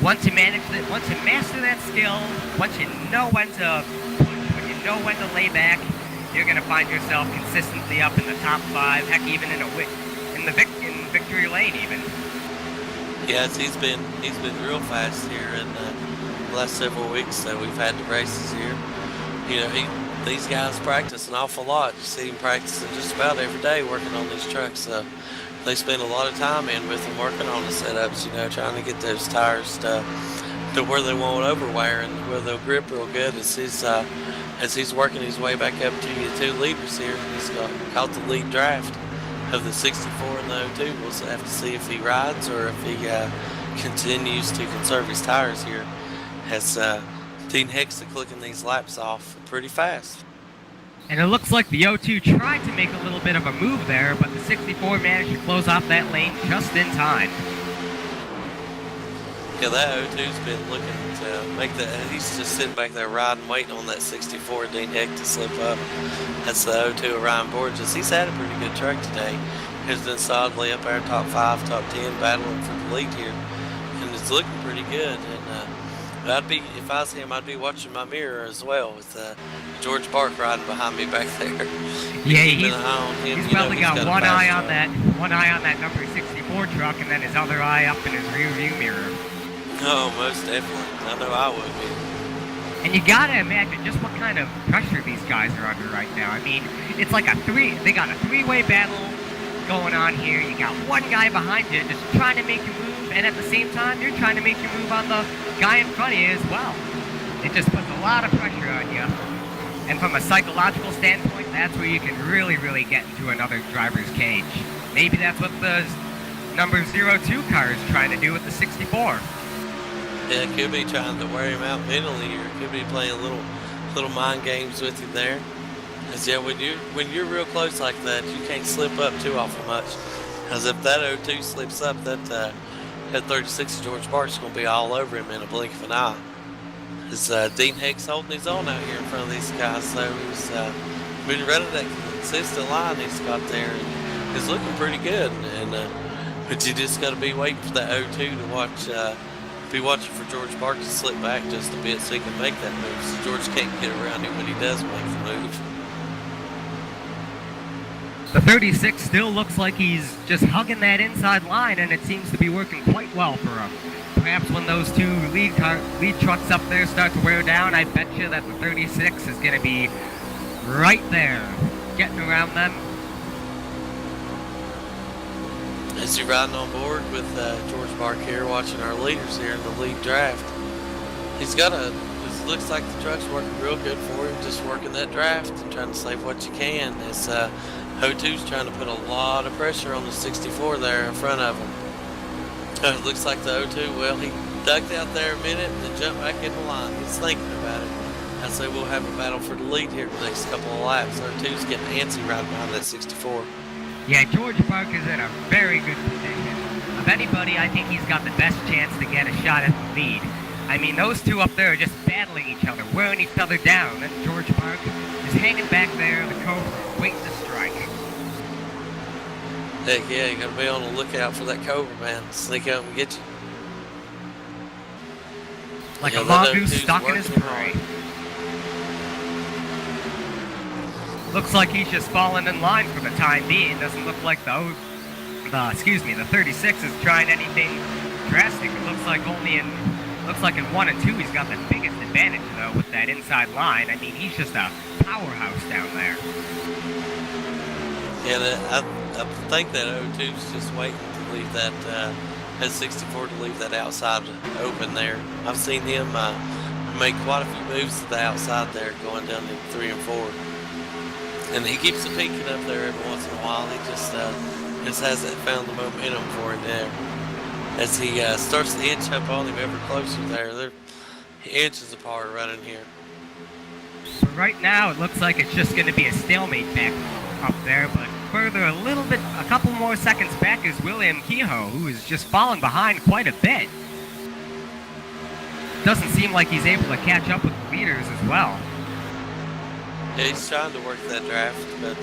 once you master that skill, once you know when to push, when you know when to lay back, you're going to find yourself consistently up in the top 5, heck, even in victory lane even. Yes, he's been real fast here in the last several weeks that we've had the races here. You know, these guys practice an awful lot. You see him practicing just about every day working on these trucks. So they spend a lot of time in with them working on the setups, you know, trying to get those tires to where they won't overwear and where they'll grip real good as he's working his way back up to your 2 leaders here. He's caught the lead draft of the 64 and the 02. We'll have to see if he rides or if he continues to conserve his tires here as Dean Heck's clicking these laps off pretty fast. And it looks like the 02 tried to make a little bit of a move there, but the 64 managed to close off that lane just in time. Yeah, that 02's been looking to make that. He's just sitting back there riding, waiting on that 64 Dean Heck to slip up. That's the 02 of Ryan Borges. He's had a pretty good truck today. He's been solidly up there, top 5, top 10, battling for the lead here. And it's looking pretty good. And if I was him, I'd be watching my mirror as well with George Bark riding behind me back there. Yeah, he's probably got one eye on that number 64 truck, and then his other eye up in his rear view mirror. Oh, most definitely. I know I would be. And you gotta imagine just what kind of pressure these guys are under right now. I mean, it's like they got a three-way battle going on here. You got one guy behind you just trying to make you move, and at the same time, you're trying to make you move on the guy in front of you as well. It just puts a lot of pressure on you. And from a psychological standpoint, that's where you can really, really get into another driver's cage. Maybe that's what the number 02 car is trying to do with the 64. Yeah, it could be trying to wear him out mentally, or it could be playing little mind games with him there. Cause yeah, when you're real close like that, you can't slip up too awful much. Cause if that 02 slips up, that 36 of George Parks is gonna be all over him in a blink of an eye. Cause Dean Heck's holding his own out here in front of these guys, so he's been running that consistent line he's got there, and he's looking pretty good. But you just got to be waiting for that 02 to watch. Be watching for George Park to slip back just a bit so he can make that move. So George can't get around him when he does make the move. The 36 still looks like he's just hugging that inside line, and it seems to be working quite well for him. Perhaps when those two lead trucks up there start to wear down, I bet you that the 36 is going to be right there, getting around them. As you're riding on board with George Park here, watching our leaders here in the lead draft, it looks like the truck's working real good for him, just working that draft and trying to save what you can. As O2's trying to put a lot of pressure on the 64 there in front of him. It looks like the O2, well, he ducked out there a minute and then jumped back in the line. He's thinking about it. I say we'll have a battle for the lead here the next couple of laps. O2's getting antsy right behind that 64. Yeah, George Park is in a very good position. Of anybody, I think he's got the best chance to get a shot at the lead. I mean, those two up there are just battling each other, wearing each other down. And George Park is hanging back there, the Cobra, waiting to strike. Heck yeah, you gotta be on the lookout for that Cobra, man. Sneak out and get you. Like a mongoose stalking his prey. Looks like he's just falling in line for the time being. Doesn't look like the 36 is trying anything drastic. It looks like in 1 and 2 he's got the biggest advantage though with that inside line. I mean, he's just a powerhouse down there. Yeah, I think that 02's just waiting to leave that 64 to leave that outside open there. I've seen him make quite a few moves to the outside there, going down in 3 and 4. And he keeps peeking up there every once in a while. He just hasn't found the momentum for him there. As he starts to inch up on him ever closer there. They're inches apart running here. So right now it looks like it's just going to be a stalemate back up there, but further a couple more seconds back is William Kehoe, who is just falling behind quite a bit. Doesn't seem like he's able to catch up with the leaders as well. Yeah, he's trying to work that draft, but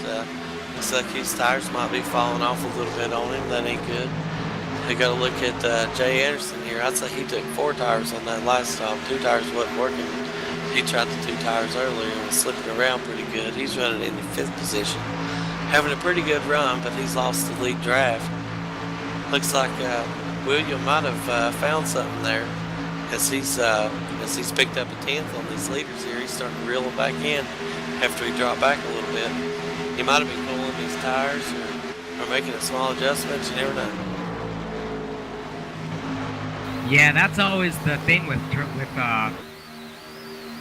looks like his tires might be falling off a little bit on him. That ain't good. You got to look at Jay Anderson here. I'd say he took 4 tires on that last stop. 2 tires wasn't working. He tried the 2 tires earlier and was slipping around pretty good. He's running in the 5th position. Having a pretty good run, but he's lost the lead draft. Looks like William might have found something there. As he's picked up a 10th on these leaders here. He's starting to reel them back in after he dropped back a little bit. He might have been pulling these tires or making a small adjustment. You never know. Yeah, that's always the thing with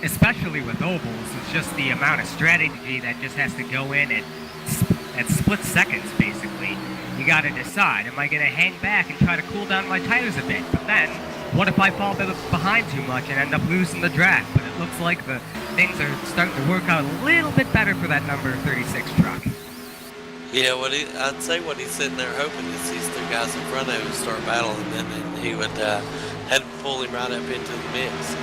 especially with ovals. It's just the amount of strategy that just has to go in at split seconds, basically. You got to decide, am I going to hang back and try to cool down my tires a bit? But then, what if I fall behind too much and end up losing the draft? But it looks like the things are starting to work out a little bit better for that number 36 truck. Yeah, I'd say what he's sitting there hoping is these 2 guys in front of him start battling, and then he would have to pull him right up into the mix.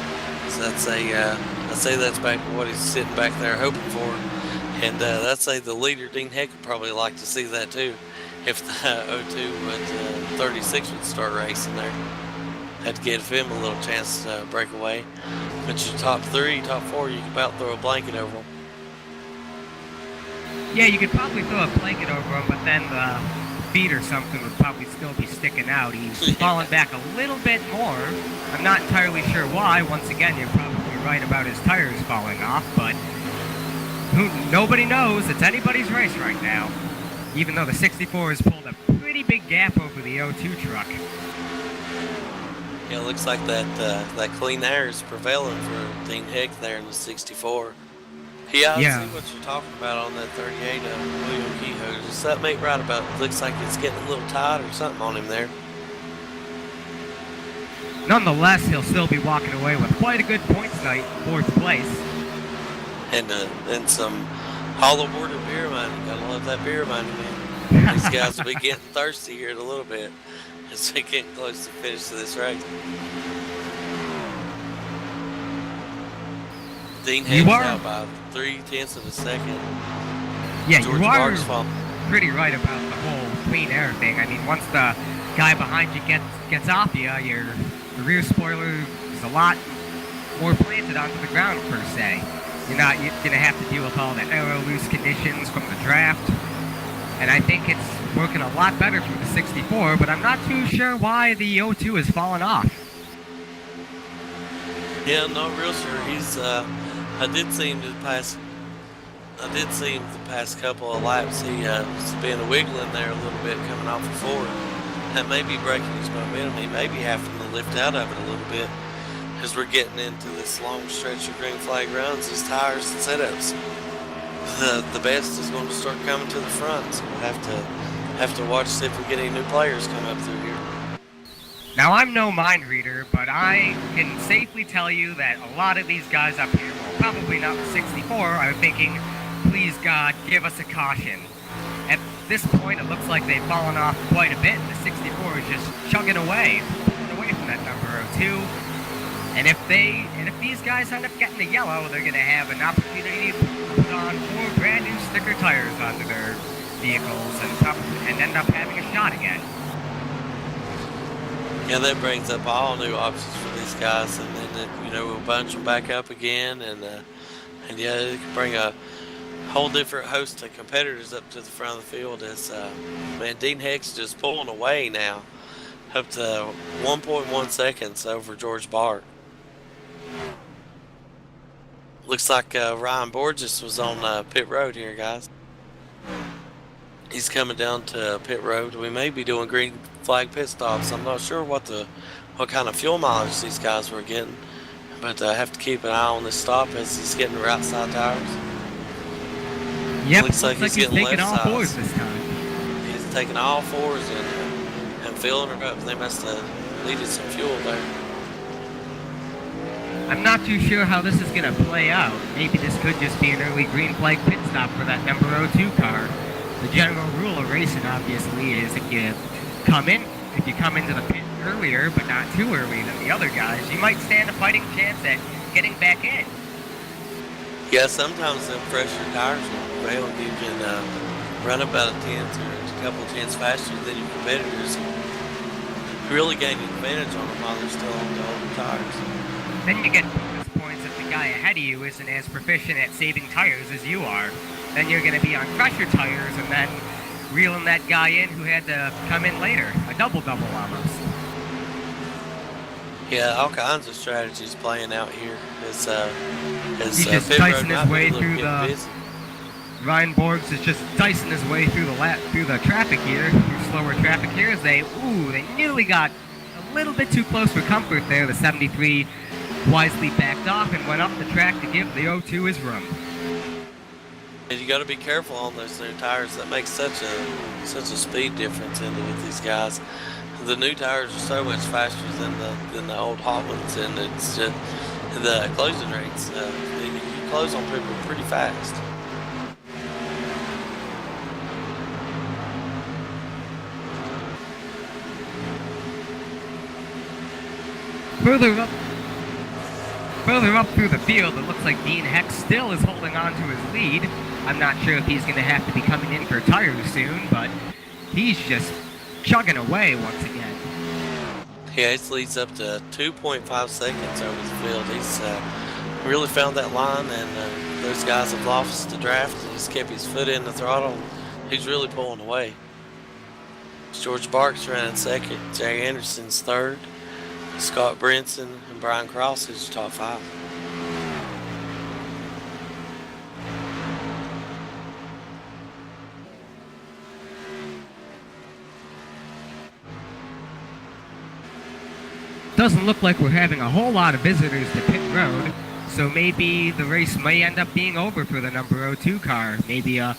So I'd say that's back what he's sitting back there hoping for. And I'd say the leader, Dean Heck, would probably like to see that too. If the 02 would 36 would start racing there. Had to give him a little chance to break away. But your top 3, top 4, you can about throw a blanket over them. Yeah, you could probably throw a blanket over him, but then the feet or something would probably still be sticking out. He's falling back a little bit more. I'm not entirely sure why. Once again, you're probably right about his tires falling off, but nobody knows. It's anybody's race right now. Even though the 64 has pulled a pretty big gap over the 02 truck. Yeah, it looks like that clean air is prevailing for Dean Heck there in the 64. Yeah, I see what you're talking about on that 38 William Kehoe. Just something ain't right about it. Looks like it's getting a little tight or something on him there. Nonetheless, he'll still be walking away with quite a good points night, 4th place. And some hollow boarded beer money. Gotta love that beer money, man. These guys will be getting thirsty here in a little bit as we get close to the finish of this race. Dean Heck's out by 0.3 of a second. Yeah, George you are Barks pretty right about the whole clean air thing. I mean, once the guy behind you gets off you, the rear spoiler is a lot more planted onto the ground per se. You're gonna have to deal with all the aero loose conditions from the draft, and I think it's working a lot better for the 64. But I'm not too sure why the 02 has fallen off. Yeah, not real sure. I did see him the past couple of laps. He's been wiggling there a little bit coming off the forward. That may be breaking his momentum. He may be having to lift out of it a little bit as we're getting into this long stretch of green flag runs. His tires and setups, the best is going to start coming to the front. So we'll have to watch, see if we get any new players come up through here. Now, I'm no mind reader, but I can safely tell you that a lot of these guys up here, well, probably not the 64, are thinking, please God, give us a caution. At this point, it looks like they've fallen off quite a bit, and the 64 is just chugging away, pulling away from that number 02. And if these guys end up getting the yellow, they're going to have an opportunity to put on 4 brand new sticker tires onto their vehicles and end up having a shot again. Yeah, that brings up all new options for these guys, and then we'll bunch them back up again, and yeah, it can bring a whole different host of competitors up to the front of the field. As man, Dean Heck's just pulling away now, up to 1.1 seconds over George Bart. Looks like Ryan Borges was on pit road here, guys. He's coming down to pit road. We may be doing green flag pit stops. I'm not sure what kind of fuel mileage these guys were getting, but I have to keep an eye on this stop as he's getting the right side tires. Yep, looks like he's getting taking all left fours sides. this time. He's taking all fours and filling her up. They must have needed some fuel there. I'm not too sure how this is going to play out. Maybe this could just be an early green flag pit stop for that number 02 car. The general rule of racing, obviously, is if you come into the pit earlier, but not too early than the other guys, you might stand a fighting chance at getting back in. Yeah, sometimes them fresher tires will prevail and you can run about a tenth or a couple of tenths faster than your competitors and really gain an advantage on them while they're still on the older tires. Then you get bonus points if the guy ahead of you isn't as proficient at saving tires as you are. Then you're going to be on fresher tires and then reeling that guy in who had to come in later. A double-double almost. Yeah, all kinds of strategies playing out here. He's just dicing his way through the... Ryan Borgs is just dicing his way through the traffic here, through slower traffic here, as they nearly got a little bit too close for comfort there. The 73 wisely backed off and went up the track to give the 02 his room. And you got to be careful on those new tires. That makes such a speed difference with these guys. The new tires are so much faster than the old hot ones, and it's just the closing rates. You close on people pretty fast. Further up through the field, it looks like Dean Heck still is holding on to his lead. I'm not sure if he's going to have to be coming in for tires soon, but he's just chugging away once again. Yeah, his leads up to 2.5 seconds over the field. He's really found that line, and those guys have lost the draft and he's kept his foot in the throttle. He's really pulling away. George Barks running second, Jay Anderson's third, Scott Brinson and Brian Cross is top 5. doesn't look like we're having a whole lot of visitors to pit road, so maybe the race may end up being over for the number 02 car. Maybe a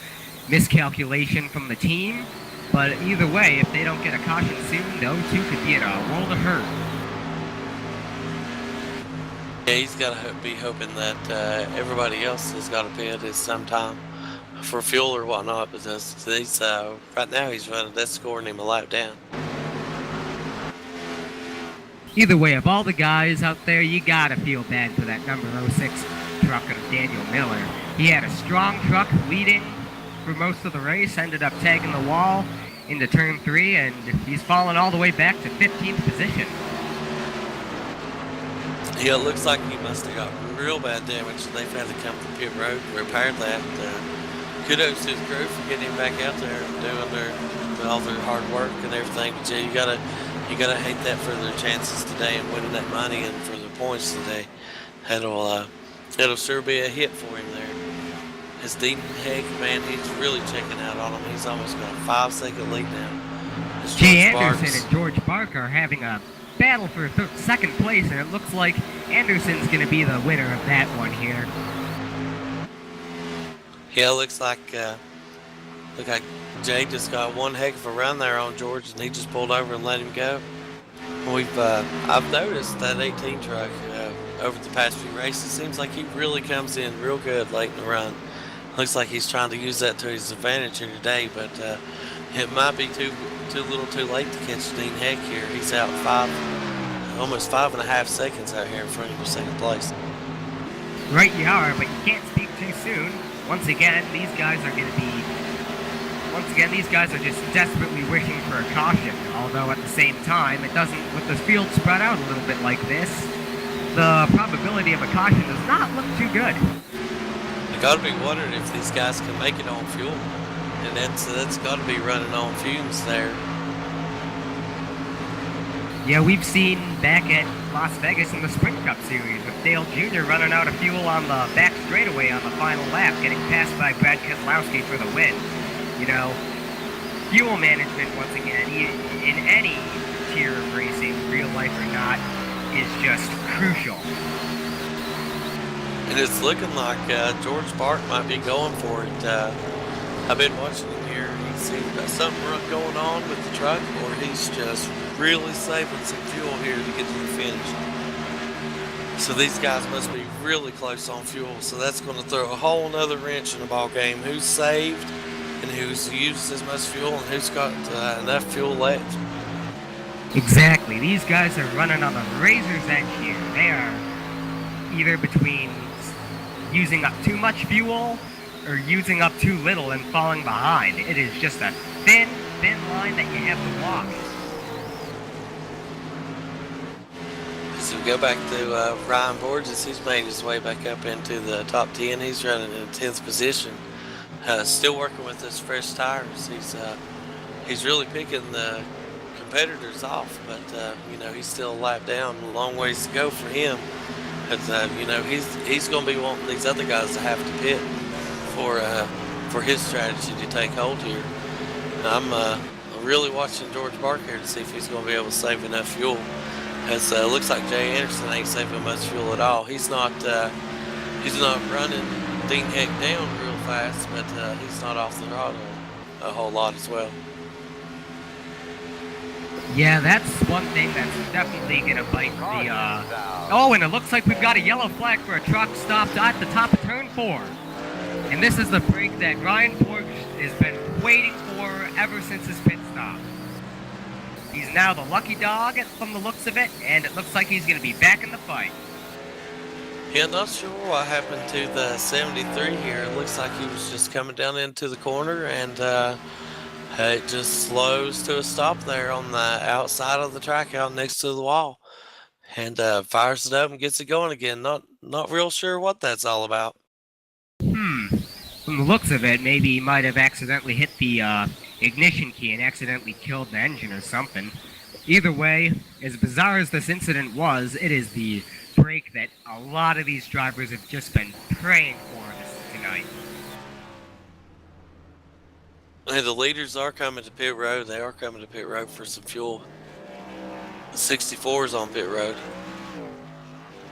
miscalculation from the team, but either way, if they don't get a caution soon, the 02 could be in a world of hurt. Yeah, he's got to be hoping that everybody else has got to pit at some time for fuel or whatnot, because he's, right now he's running, that's scoring him a lap down. Either way, of all the guys out there, you gotta feel bad for that number 06 truck of Daniel Miller. He had a strong truck leading for most of the race, ended up tagging the wall into turn 3, and he's fallen all the way back to 15th position. Yeah, it looks like he must have got real bad damage, and they've had to come to pit road and repair that. Kudos to the crew for getting him back out there and doing all their hard work and everything. But yeah, you gotta hate that for their chances today and winning that money and for their points today. It'll sure be a hit for him there. As Dean Heck, man, he's really checking out on him. He's almost got a 5-second lead now. Jay Anderson and George Bark are having a battle for second place, and it looks like Anderson's going to be the winner of that one here. Yeah, looks like Jay just got one heck of a run there on George, and he just pulled over and let him go. I've noticed that 18 truck over the past few races. Seems like he really comes in real good late in the run. Looks like he's trying to use that to his advantage here today, but it might be too little too late to catch Dean Heck here. He's out almost 5.5 seconds out here in front of your second place. Right you are, but you can't speak too soon. Once again, these guys are just desperately wishing for a caution, although at the same time, it doesn't, with the field spread out a little bit like this, the probability of a caution does not look too good. I gotta be wondering if these guys can make it on fuel, and that's gotta be running on fumes there. Yeah, we've seen back at Las Vegas in the Sprint Cup Series with Dale Jr. running out of fuel on the back straightaway on the final lap, getting passed by Brad Keselowski for the win. You know, fuel management, once again, in any tier of racing, real life or not, is just crucial. And it's looking like George Bark might be going for it. I've been watching him here. He's either got something going on with the truck, or he's just really saving some fuel here to get to the finish. So these guys must be really close on fuel. So that's going to throw a whole nother wrench in the ball game. Who's saved and who's used as much fuel and who's got enough fuel left. Exactly. These guys are running on the razor's edge here. They are either between using up too much fuel or using up too little and falling behind. It is just a thin line that you have to walk. So we go back to Ryan Borges. He's made his way back up into the top 10. He's running in 10th position. Still working with his fresh tires. He's really picking the competitors off, but he's still a lap down. A long ways to go for him. But he's going to be wanting these other guys to have to pit for his strategy to take hold here. And I'm really watching George Bark here to see if he's going to be able to save enough fuel. As looks like Jay Anderson ain't saving much fuel at all. He's not running Dean Heck down real fast, but he's not off the throttle a whole lot as well. Yeah, that's one thing that's definitely going to bite the... Oh, and it looks like we've got a yellow flag for a truck stopped at the top of turn 4. And this is the break that Ryan Borges has been waiting for ever since his pit stop. He's now the lucky dog from the looks of it, and it looks like he's going to be back in the fight. Yeah, not sure what happened to the 73 here. It looks like he was just coming down into the corner, and it just slows to a stop there on the outside of the track out next to the wall, and fires it up and gets it going again. Not real sure what that's all about. From the looks of it, maybe he might have accidentally hit the ignition key and accidentally killed the engine or something. Either way, as bizarre as this incident was, it is the break that a lot of these drivers have just been praying for tonight. And the leaders are coming to pit road. They are coming to pit road for some fuel. The 64 is on pit road.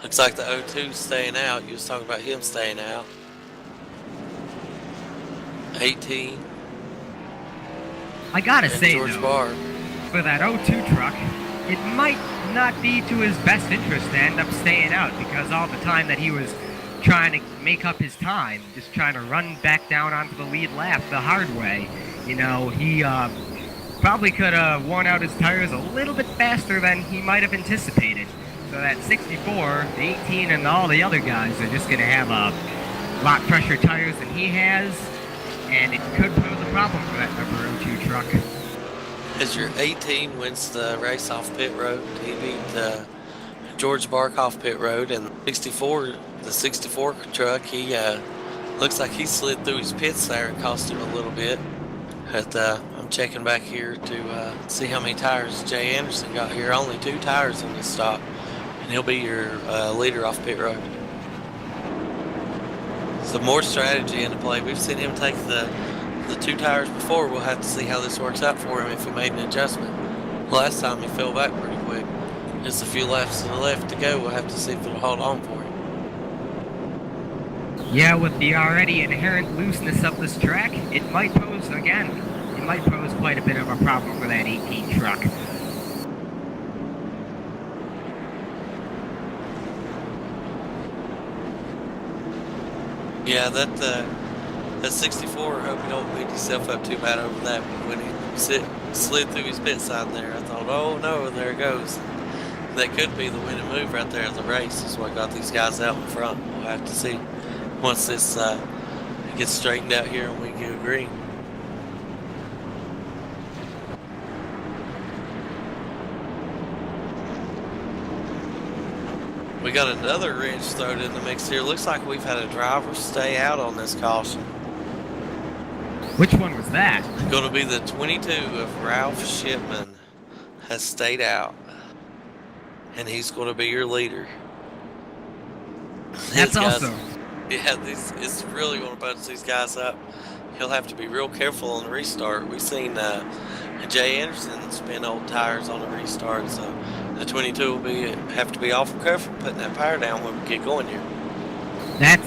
Looks like the 02's staying out. You was talking about him staying out. 18. I gotta And say, George though, Barr. for that 02 truck, it might not be to his best interest to end up staying out, because all the time that he was trying to make up his time, just trying to run back down onto the lead lap the hard way, you know, he probably could have worn out his tires a little bit faster than he might have anticipated. So that 64, the 18, and all the other guys are just going to have a lot fresher tires than he has, and it could pose a problem for that number 02 truck. As your 18 wins the race off pit road, he beat George Bark off pit road, and the 64 truck, he looks like he slid through his pits there and cost him a little bit. But I'm checking back here to see how many tires Jay Anderson got here. Only 2 tires on this stop, and he'll be your leader off pit road. So more strategy into play. We've seen him take the 2 tires before. We'll have to see how this works out for him if he made an adjustment. Last time he fell back pretty quick. Just a few laps to the left to go. We'll have to see if it'll hold on for him. Yeah, with the already inherent looseness of this track, it might pose quite a bit of a problem for that 18 truck. Yeah, that 64, I hope he don't beat himself up too bad over that. When he slid through his pit sign there, I thought, oh no, there it goes. That could be the winning move right there in the race. Is what got these guys out in front. We'll have to see once this gets straightened out here and we go green. We got another wrench thrown in the mix here. Looks like we've had a driver stay out on this caution. Which one was that? Going to be the 22 of Ralph Shipman has stayed out. And he's going to be your leader. That's awesome. Yeah, it's really going to bunch these guys up. He'll have to be real careful on the restart. We've seen Jay Anderson spin old tires on the restart, so the 22 will have to be awful careful putting that power down when we get going here. That's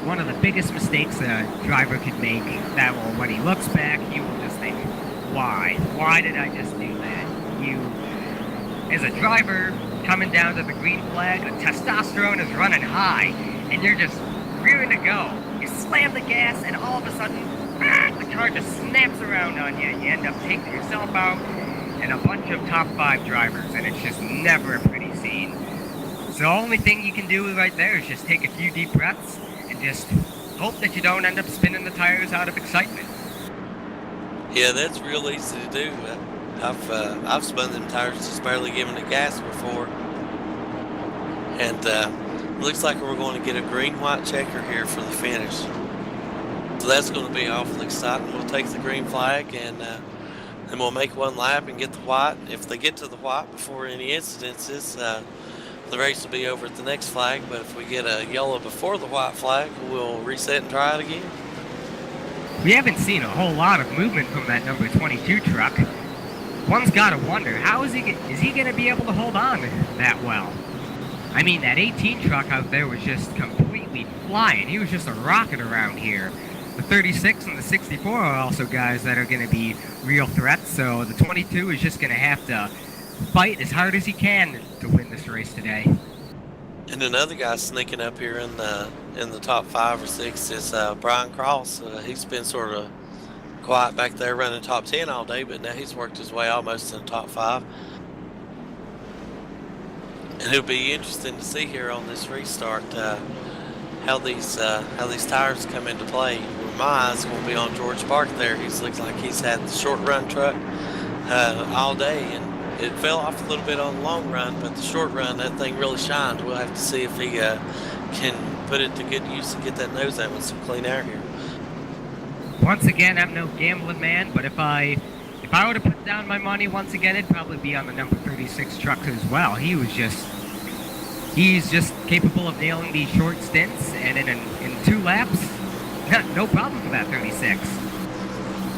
one of the biggest mistakes a driver could make. That will, when he looks back, he will just think, why? Why did I just do that? You, as a driver, coming down to the green flag, the testosterone is running high, and you're just rearing to go. You slam the gas, and all of a sudden, the car just snaps around on you, and you end up taking yourself out and a bunch of top 5 drivers, and it's just never a pretty scene. So the only thing you can do right there is just take a few deep breaths and just hope that you don't end up spinning the tires out of excitement. Yeah, that's real easy to do. I've spun them tires just barely giving it gas before. And looks like we're going to get a green-white checker here for the finish. So that's going to be awfully exciting. We'll take the green flag and then we'll make one lap and get the white. If they get to the white before any incidences, the race will be over at the next flag. But if we get a yellow before the white flag, we'll reset and try it again. We haven't seen a whole lot of movement from that number 22 truck. One's got to wonder, how is he going to be able to hold on that well? I mean, that 18 truck out there was just completely flying. He was just a rocket around here. The 36 and the 64 are also guys that are going to be real threats, so the 22 is just going to have to fight as hard as he can to win this race today. And another guy sneaking up here in the top 5 or 6 is Brian Cross. He's been sort of quiet back there running top 10 all day, but now he's worked his way almost to the top 5. And it'll be interesting to see here on this restart how these tires come into play. My eyes will be on George Park there. He looks like he's had the short run truck all day, and it fell off a little bit on the long run, but the short run, that thing really shined. We'll have to see if he can put it to good use and get that nose out with some clean air here. Once again, I'm no gambling man, but if I were to put down my money once again, it'd probably be on the number 36 truck as well. He's just capable of nailing these short stints, and in 2 laps, no problem for that 36.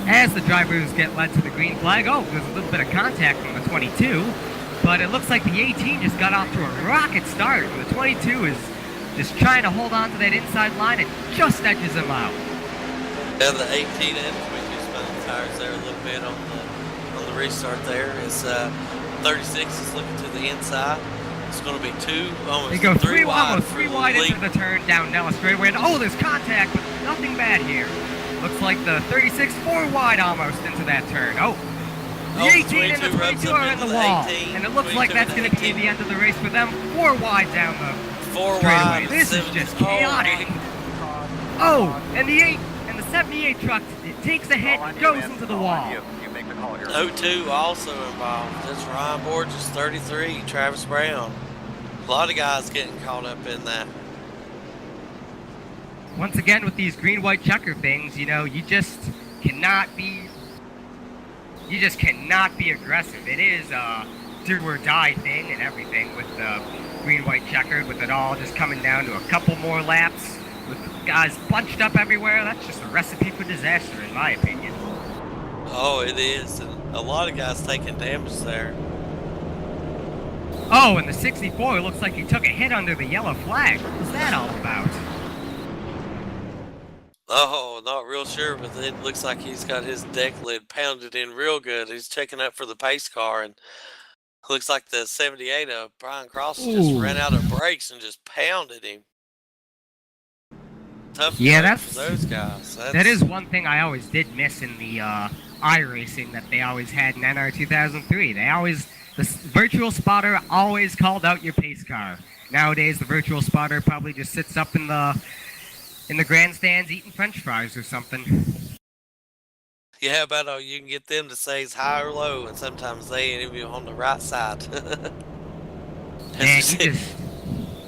As the drivers get led to the green flag, there's a little bit of contact from the 22, but it looks like the 18 just got off to a rocket start. The 22 is just trying to hold on to that inside line and just edges him out. Yeah, the 18 and 22 spun the tires there a little bit on the restart there. It's 36 is looking to the inside. It's going to be They go three wide into the turn down Nellis straightaway. And oh, there's contact, but nothing bad here. Looks like the 36 4 wide almost into that turn. Oh, the 18 and the 22 are in the wall. And it looks like that's going to be the end of the race for them. 4 wide down the straightaway. This is just chaotic. Oh, and the 78 truck, it takes a hit and goes into the wall. 02 also involved. That's Ryan Borges, 33, Travis Brown. A lot of guys getting caught up in that. Once again, with these green-white checker things, you know, you just cannot be aggressive. It is a do or die thing and everything with the green-white checkered, with it all just coming down to a couple more laps with guys bunched up everywhere. That's just a recipe for disaster, in my opinion. Oh, it is. And a lot of guys taking damage there. Oh, and the 64 looks like he took a hit under the yellow flag. What was that all about? Oh, not real sure, but it looks like he's got his deck lid pounded in real good. He's checking up for the pace car, and looks like the 78 of Brian Cross just ran out of brakes and just pounded him. Tough for those guys. That is one thing I always did miss in the iRacing that they always had in NR 2003. The virtual spotter always called out your pace car. Nowadays, the virtual spotter probably just sits up in the grandstands eating French fries or something. Yeah, but you can get them to say it's high or low, and sometimes they ain't even on the right side. Man,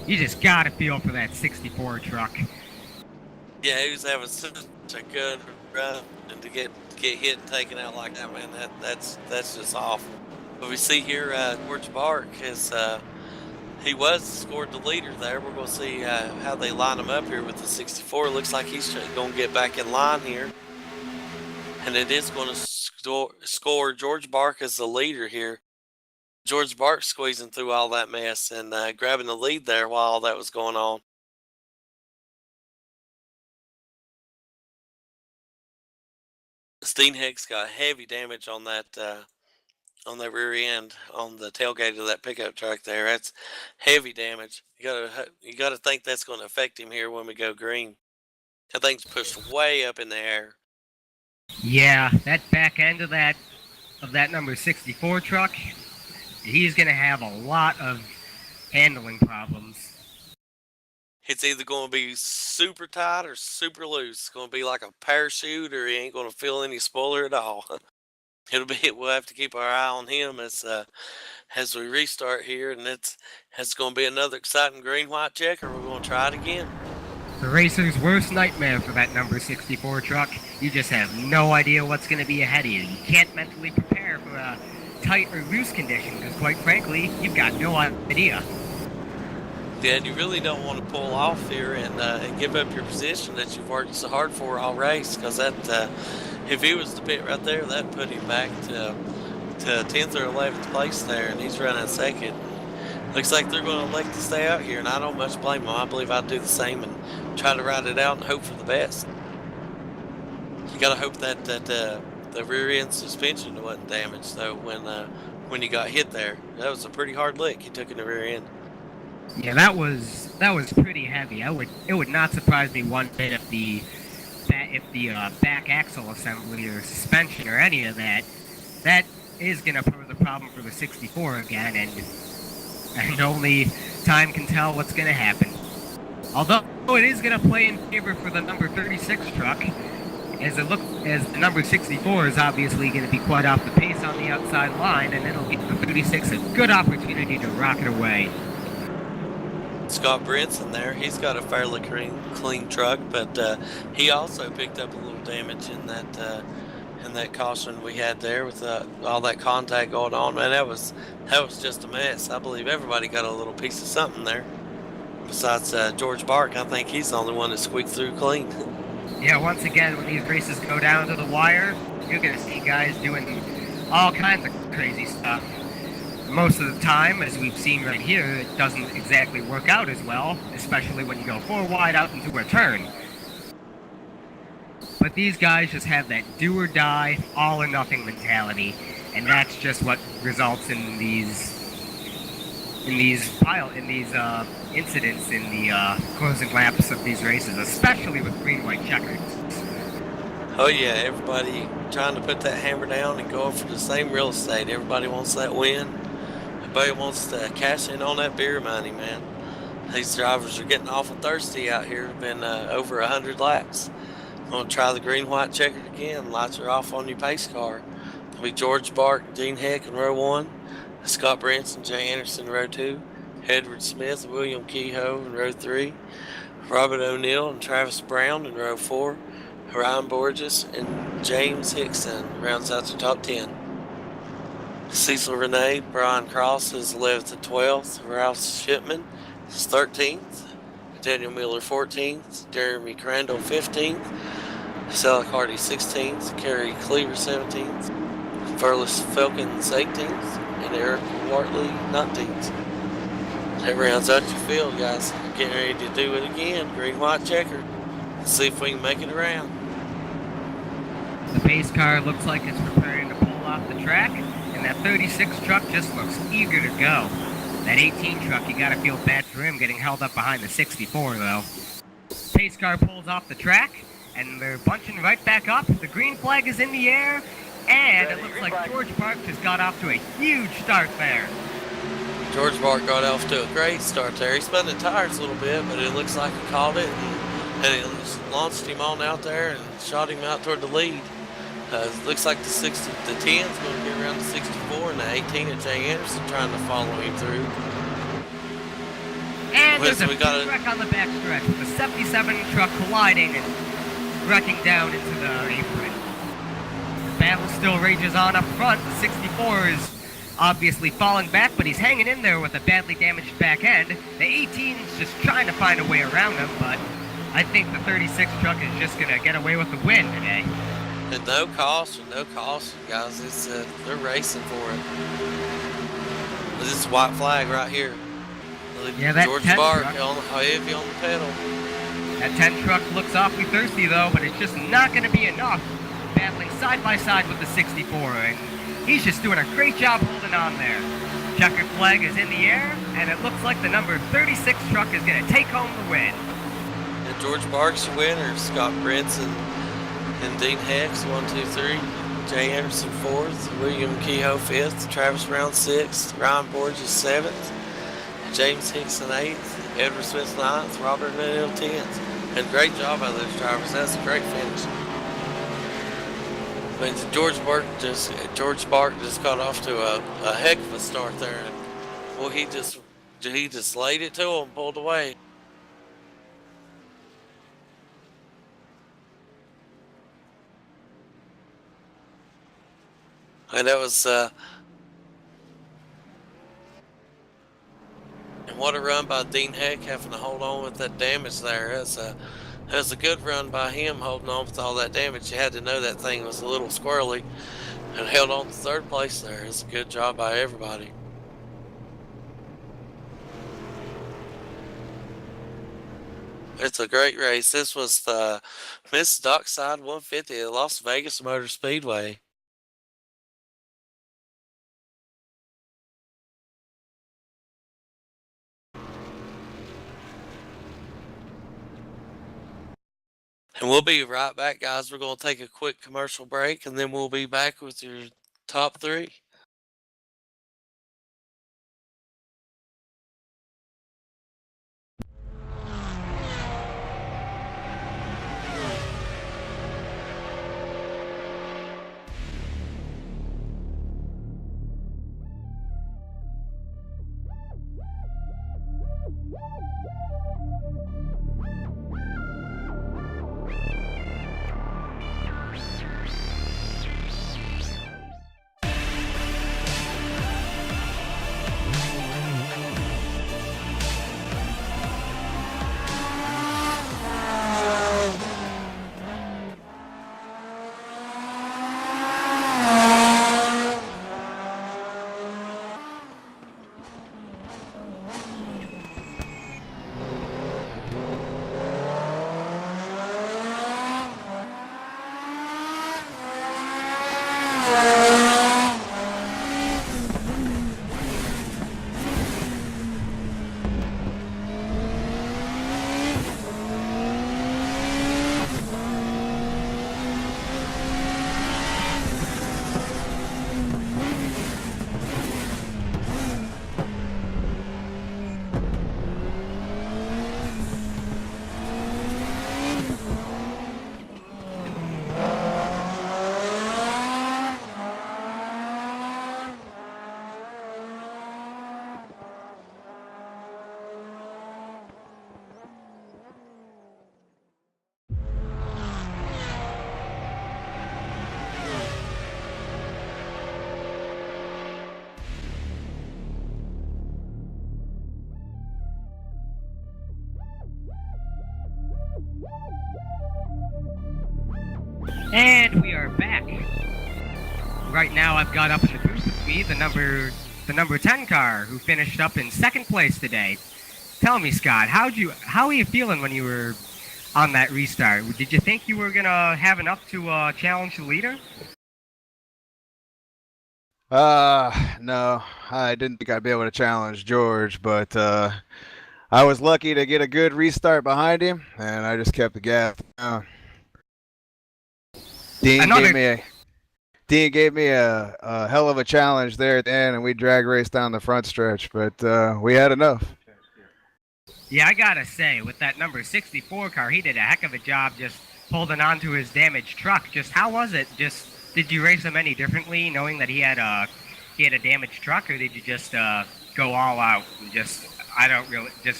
you just gotta feel for that 64 truck. Yeah, he was having such a good run, and to get hit and taken out like that, man, that's just awful. But we see here, George Bark has he scored the leader there. We're going to see how they line him up here with the 64. Looks like he's going to get back in line here, and it is going to score George Bark as the leader here. George Bark squeezing through all that mess and grabbing the lead there while all that was going on. Steenheck's got heavy damage on that rear end, on the tailgate of that pickup truck there. That's heavy damage. You gotta think that's going to affect him here when we go green. That thing's pushed way up in the air. Yeah, that back end of that number 64 truck, he's gonna have a lot of handling problems. It's either going to be super tight or super loose. It's going to be like a parachute, or he ain't going to feel any spoiler at all. We'll have to keep our eye on him as we restart here, and it's going to be another exciting green-white checker. We're going to try it again. The racer's worst nightmare for that number 64 truck. You just have no idea what's going to be ahead of you. You can't mentally prepare for a tight or loose condition, because quite frankly, you've got no idea. Yeah, and you really don't want to pull off here and give up your position that you've worked so hard for all race, because that if he was to pit right there, that'd put him back to 10th or 11th place there, and he's running second. Looks like they're going to elect to stay out here, and I don't much blame them. I believe I'd do the same and try to ride it out and hope for the best. You got to hope that the rear end suspension wasn't damaged though when you got hit there. That was a pretty hard lick you took in the rear end. Yeah, that was pretty heavy. It would not surprise me one bit if the back axle assembly or suspension or any of that is going to pose a problem for the 64 again, and only time can tell what's going to happen. Although it is going to play in favor for the number 36 truck, as the number 64 is obviously going to be quite off the pace on the outside line, and it'll give the 36 a good opportunity to rocket away. Scott Brinson there, he's got a fairly clean truck, but he also picked up a little damage in that caution we had there with all that contact going on. Man, that was just a mess. I believe everybody got a little piece of something there. Besides George Bark, I think he's the only one that squeaked through clean. Yeah, once again, when these races go down to the wire, you're going to see guys doing all kinds of crazy stuff. Most of the time, as we've seen right here, it doesn't exactly work out as well, especially when you go 4 wide out into a turn. But these guys just have that do or die, all or nothing mentality, and that's just what results in these incidents in the closing laps of these races, especially with green-white-checkered. Oh yeah, everybody trying to put that hammer down and going for the same real estate. Everybody wants that win. Everybody wants to cash in on that beer money, man. These drivers are getting awful thirsty out here. It's been over 100 laps. I'm going to try the green-white-checkered again. Lights are off on your pace car. It'll be George Bark, Dean Heck in row 1. Scott Branson, Jay Anderson in row 2. Edward Smith, William Kehoe in row 3. Robert O'Neill and Travis Brown in row 4. Ryan Borges and James Hickson rounds out the top 10. Cecil Renee, Brian Cross is 11th to 12th. Ralph Shipman is 13th. Daniel Miller 14th. Jeremy Crandall 15th. Sally Hardy 16th. Kerry Cleaver 17th. Furless Felkins 18th. And Eric Wartley 19th. That rounds out your field, guys. Getting ready to do it again. Green-white-checkered. Let's see if we can make it around. The pace car looks like it's preparing to pull off the track, and that 36 truck just looks eager to go. That 18 truck, you gotta feel bad for him getting held up behind the 64, though. Pace car pulls off the track, and they're bunching right back up. The green flag is in the air, and it looks like George Bark just got off to a huge start there. George Bark got off to a great start there. He spun the tires a little bit, but it looks like he caught it, and it launched him on out there and shot him out toward the lead. It looks like the 10 is going to get around the 64, and the 18 of Jay Anderson trying to follow him through. And there's a big wreck on the backstretch with the 77 truck colliding and wrecking down into the apron. The battle still rages on up front. The 64 is obviously falling back, but he's hanging in there with a badly damaged back end. The 18's just trying to find a way around him, but I think the 36 truck is just going to get away with the win today. And no caution, guys. It's they're racing for it. This is white flag right here. Yeah, that George 10 Bark truck, heavy on the pedal. That 10 truck looks awfully thirsty though, but it's just not going to be enough. Battling side by side with the 64, and he's just doing a great job holding on there. Checkered flag is in the air, and it looks like the number 36 truck is going to take home the win. And George Bark's your winner. Scott Brinson and Dean Hex, 1, 2, 3. Jay Anderson 4th. William Kehoe 5th. Travis Brown 6th. Ryan Borges 7th. James Hickson 8th. Edward Smith 9th. Robert O'Neill 10th. And great job by those drivers. That's a great finish. I mean, George Bark just got off to a heck of a start there. And well, he just laid it to him, pulled away. And that was, and what a run by Dean Heck, having to hold on with that damage there. That's a good run by him, holding on with all that damage. You had to know that thing was a little squirrely, and held on to third place there. It's a good job by everybody. It's a great race. This was the Miss Dockside 150 at Las Vegas Motor Speedway. And we'll be right back, guys. We're going to take a quick commercial break, and then we'll be back with your top 3. right now I've got up in the booth with me the number 10 car who finished up in second place today. Tell me, Scott, how are you feeling when you were on that restart? Did you think you were gonna have enough to challenge the leader? No, I didn't think I'd be able to challenge George, but I was lucky to get a good restart behind him, and I just kept the gap. Dean gave me a hell of a challenge there at the end, and we drag raced down the front stretch, but we had enough. Yeah, I gotta say, with that number 64 car, he did a heck of a job just holding on to his damaged truck. Just how was it? Did you race him any differently, knowing that he had a damaged truck, or did you just go all out and just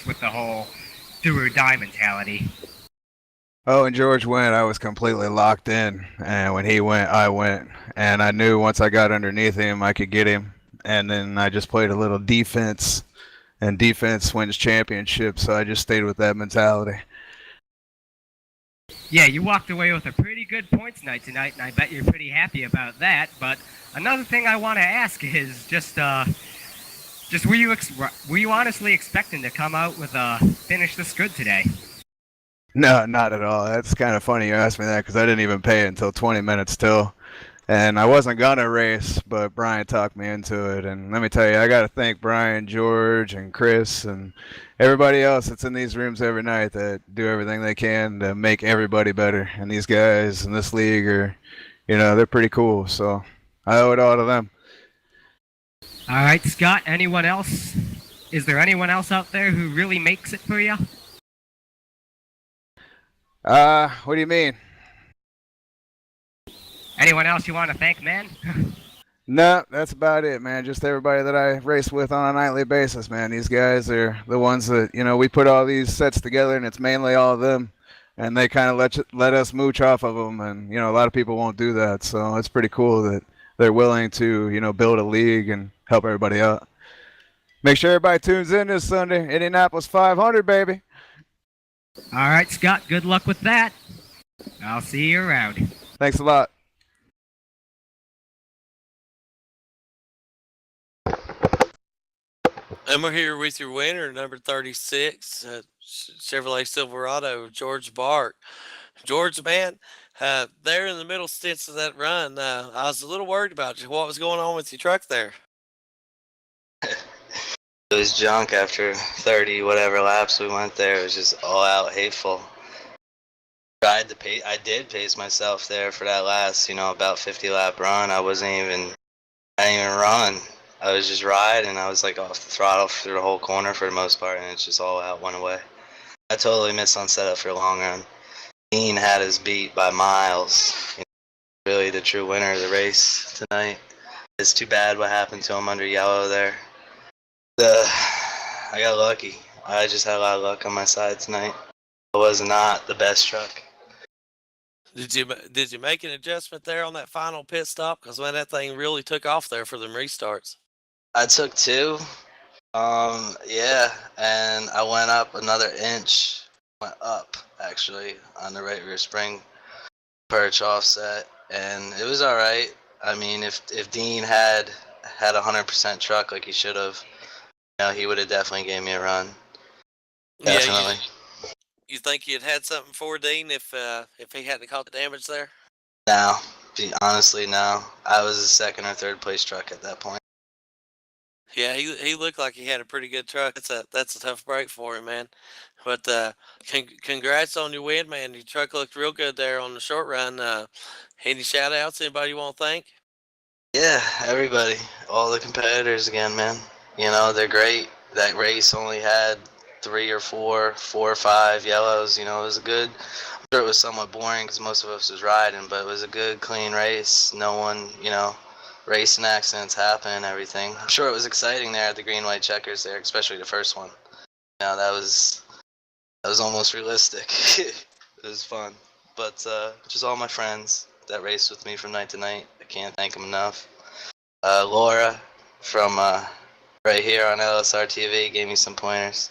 with the whole do or die mentality? Oh, and George went, I was completely locked in, and when he went, I went, and I knew once I got underneath him, I could get him, and then I just played a little defense, and defense wins championships, so I just stayed with that mentality. Yeah, you walked away with a pretty good points night tonight, and I bet you're pretty happy about that. But another thing I want to ask is just were you honestly expecting to come out with a finish this good today? No, not at all. That's kind of funny you asked me that because I didn't even pay it until 20 minutes till. And I wasn't going to race, but Brian talked me into it. And let me tell you, I got to thank Brian, George, and Chris, and everybody else that's in these rooms every night that do everything they can to make everybody better. And these guys in this league are, they're pretty cool. So I owe it all to them. All right, Scott, anyone else? Is there anyone else out there who really makes it for you? What do you mean? Anyone else you want to thank, man? No, that's about it, man. Just everybody that I race with on a nightly basis, man. These guys are the ones that, we put all these sets together, and it's mainly all of them. And they kind of let us mooch off of them. And, a lot of people won't do that. So it's pretty cool that they're willing to, build a league and help everybody out. Make sure everybody tunes in this Sunday. Indianapolis 500, baby. All right, Scott, good luck with that. I'll see you around. Thanks a lot. And we're here with your winner, number 36, Chevrolet Silverado, George Bark. George, man, there in the middle stints of that run, I was a little worried about you. What was going on with your truck there? It was junk after 30 whatever laps we went there. It was just all out hateful. I did pace myself there for that last, about 50 lap run. I didn't even run. I was just riding. I was like off the throttle through the whole corner for the most part, and it's just all out, went away. I totally missed on setup for a long run. Dean had his beat by miles. Really the true winner of the race tonight. It's too bad what happened to him under yellow there. I got lucky. I just had a lot of luck on my side tonight. It was not the best truck. Did you make an adjustment there on that final pit stop? Because when that thing really took off there for them restarts. I took 2. Yeah, and I went up another inch. Went up actually on the right rear spring perch offset, and it was all right. I mean, if Dean had 100% truck like he should have, he would have definitely gave me a run. Definitely. Yeah, you think you'd had something for Dean if he hadn't caught the damage there? No, honestly, no. I was a second or third place truck at that point. Yeah, he looked like he had a pretty good truck. That's a tough break for him, man. But congrats on your win, man. Your truck looked real good there on the short run. Any shout outs? Anybody you want to thank? Yeah, everybody, all the competitors again, man. They're great. That race only had 3 or 4 or 5 yellows. It was a good. I'm sure it was somewhat boring because most of us was riding, but it was a good, clean race. No one, racing accidents happen and everything. I'm sure it was exciting there at the Green-white-checkers there, especially the first one. That was almost realistic. It was fun. But just all my friends that raced with me from night to night, I can't thank them enough. Laura from right here on LSRTV gave me some pointers.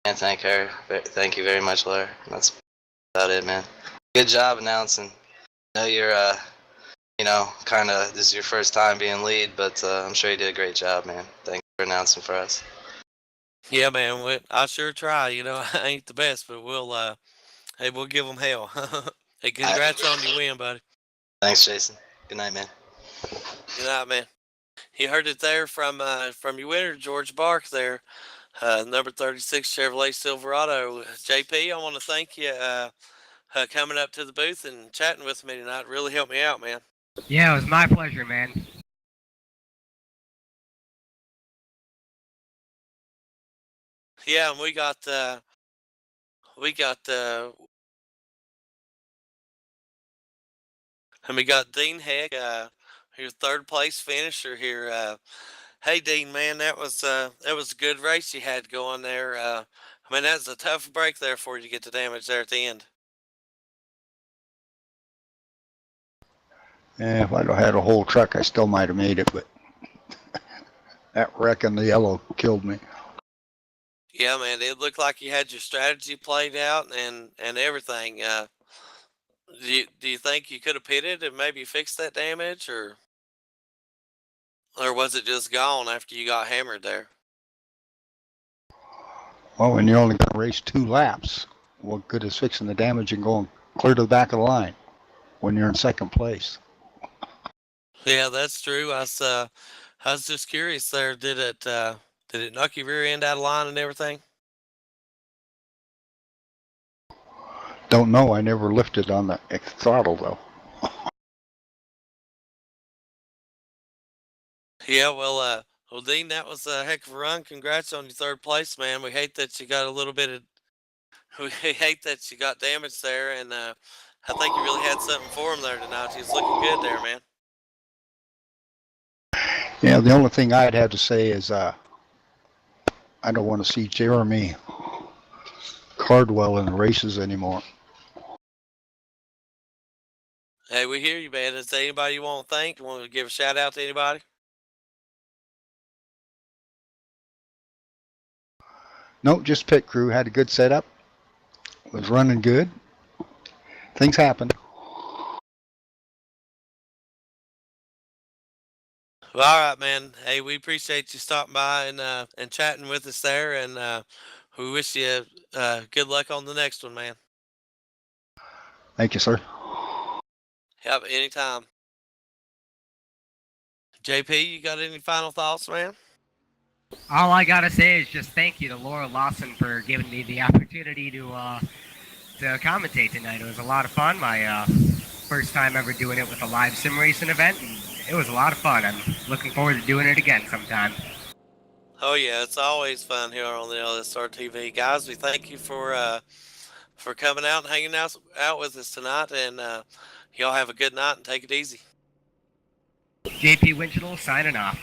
Can't thank her. Thank you very much, Laura. That's about it, man. Good job announcing. I know you know, kind of this is your first time being lead, but I'm sure you did a great job, man. Thanks for announcing for us. Yeah, man. I sure try. You know, I ain't the best, but hey, we'll give them hell. Hey, congrats on your win, buddy. Thanks, Jason. Good night, man. Good night, man. You heard it there from your winner, George Bark there, number 36 Chevrolet Silverado. JP, I want to thank you coming up to the booth and chatting with me tonight. Really helped me out, man. Yeah, it was my pleasure, man. Yeah, and we got Dean Heck, your third place finisher here. Hey Dean, man, that was a good race you had going there. I mean, that was a tough break there for you to get the damage there at the end. Yeah, if I'd have had a whole truck, I still might have made it, but that wreck in the yellow killed me. Yeah, man, it looked like you had your strategy played out and everything. Do you think you could have pitted and maybe fixed that damage, or was it just gone after you got hammered there? Well, when you're only going to race 2 laps, what good is fixing the damage and going clear to the back of the line when you're in second place? Yeah, that's true. I was just curious there. Did it knock your rear end out of line and everything? Don't know. I never lifted on the throttle though. Yeah, well, Dean, that was a heck of a run. Congrats on your third place, man. We hate that you got a little bit of, we hate that you got damaged there, and I think you really had something for him there tonight. He was looking good there, man. Yeah, the only thing I'd have to say is I don't want to see Jeremy Cardwell in the races anymore. Hey, we hear you, man. Is there anybody you want to thank? You want to give a shout out to anybody? Nope, just pit crew. Had a good setup. Was running good. Things happen. Well, all right, man. Hey, we appreciate you stopping by and chatting with us there, and we wish you good luck on the next one, man. Thank you, sir. Yep, anytime. JP, you got any final thoughts, man? All I gotta say is just thank you to Laura Lawson for giving me the opportunity to commentate tonight. It was a lot of fun. My first time ever doing it with a live sim racing event, and it was a lot of fun. I'm looking forward to doing it again sometime. Oh yeah, it's always fun here on the LSRTV, guys. We thank you for coming out and hanging out with us tonight, and y'all have a good night and take it easy. JP Winchendal signing off.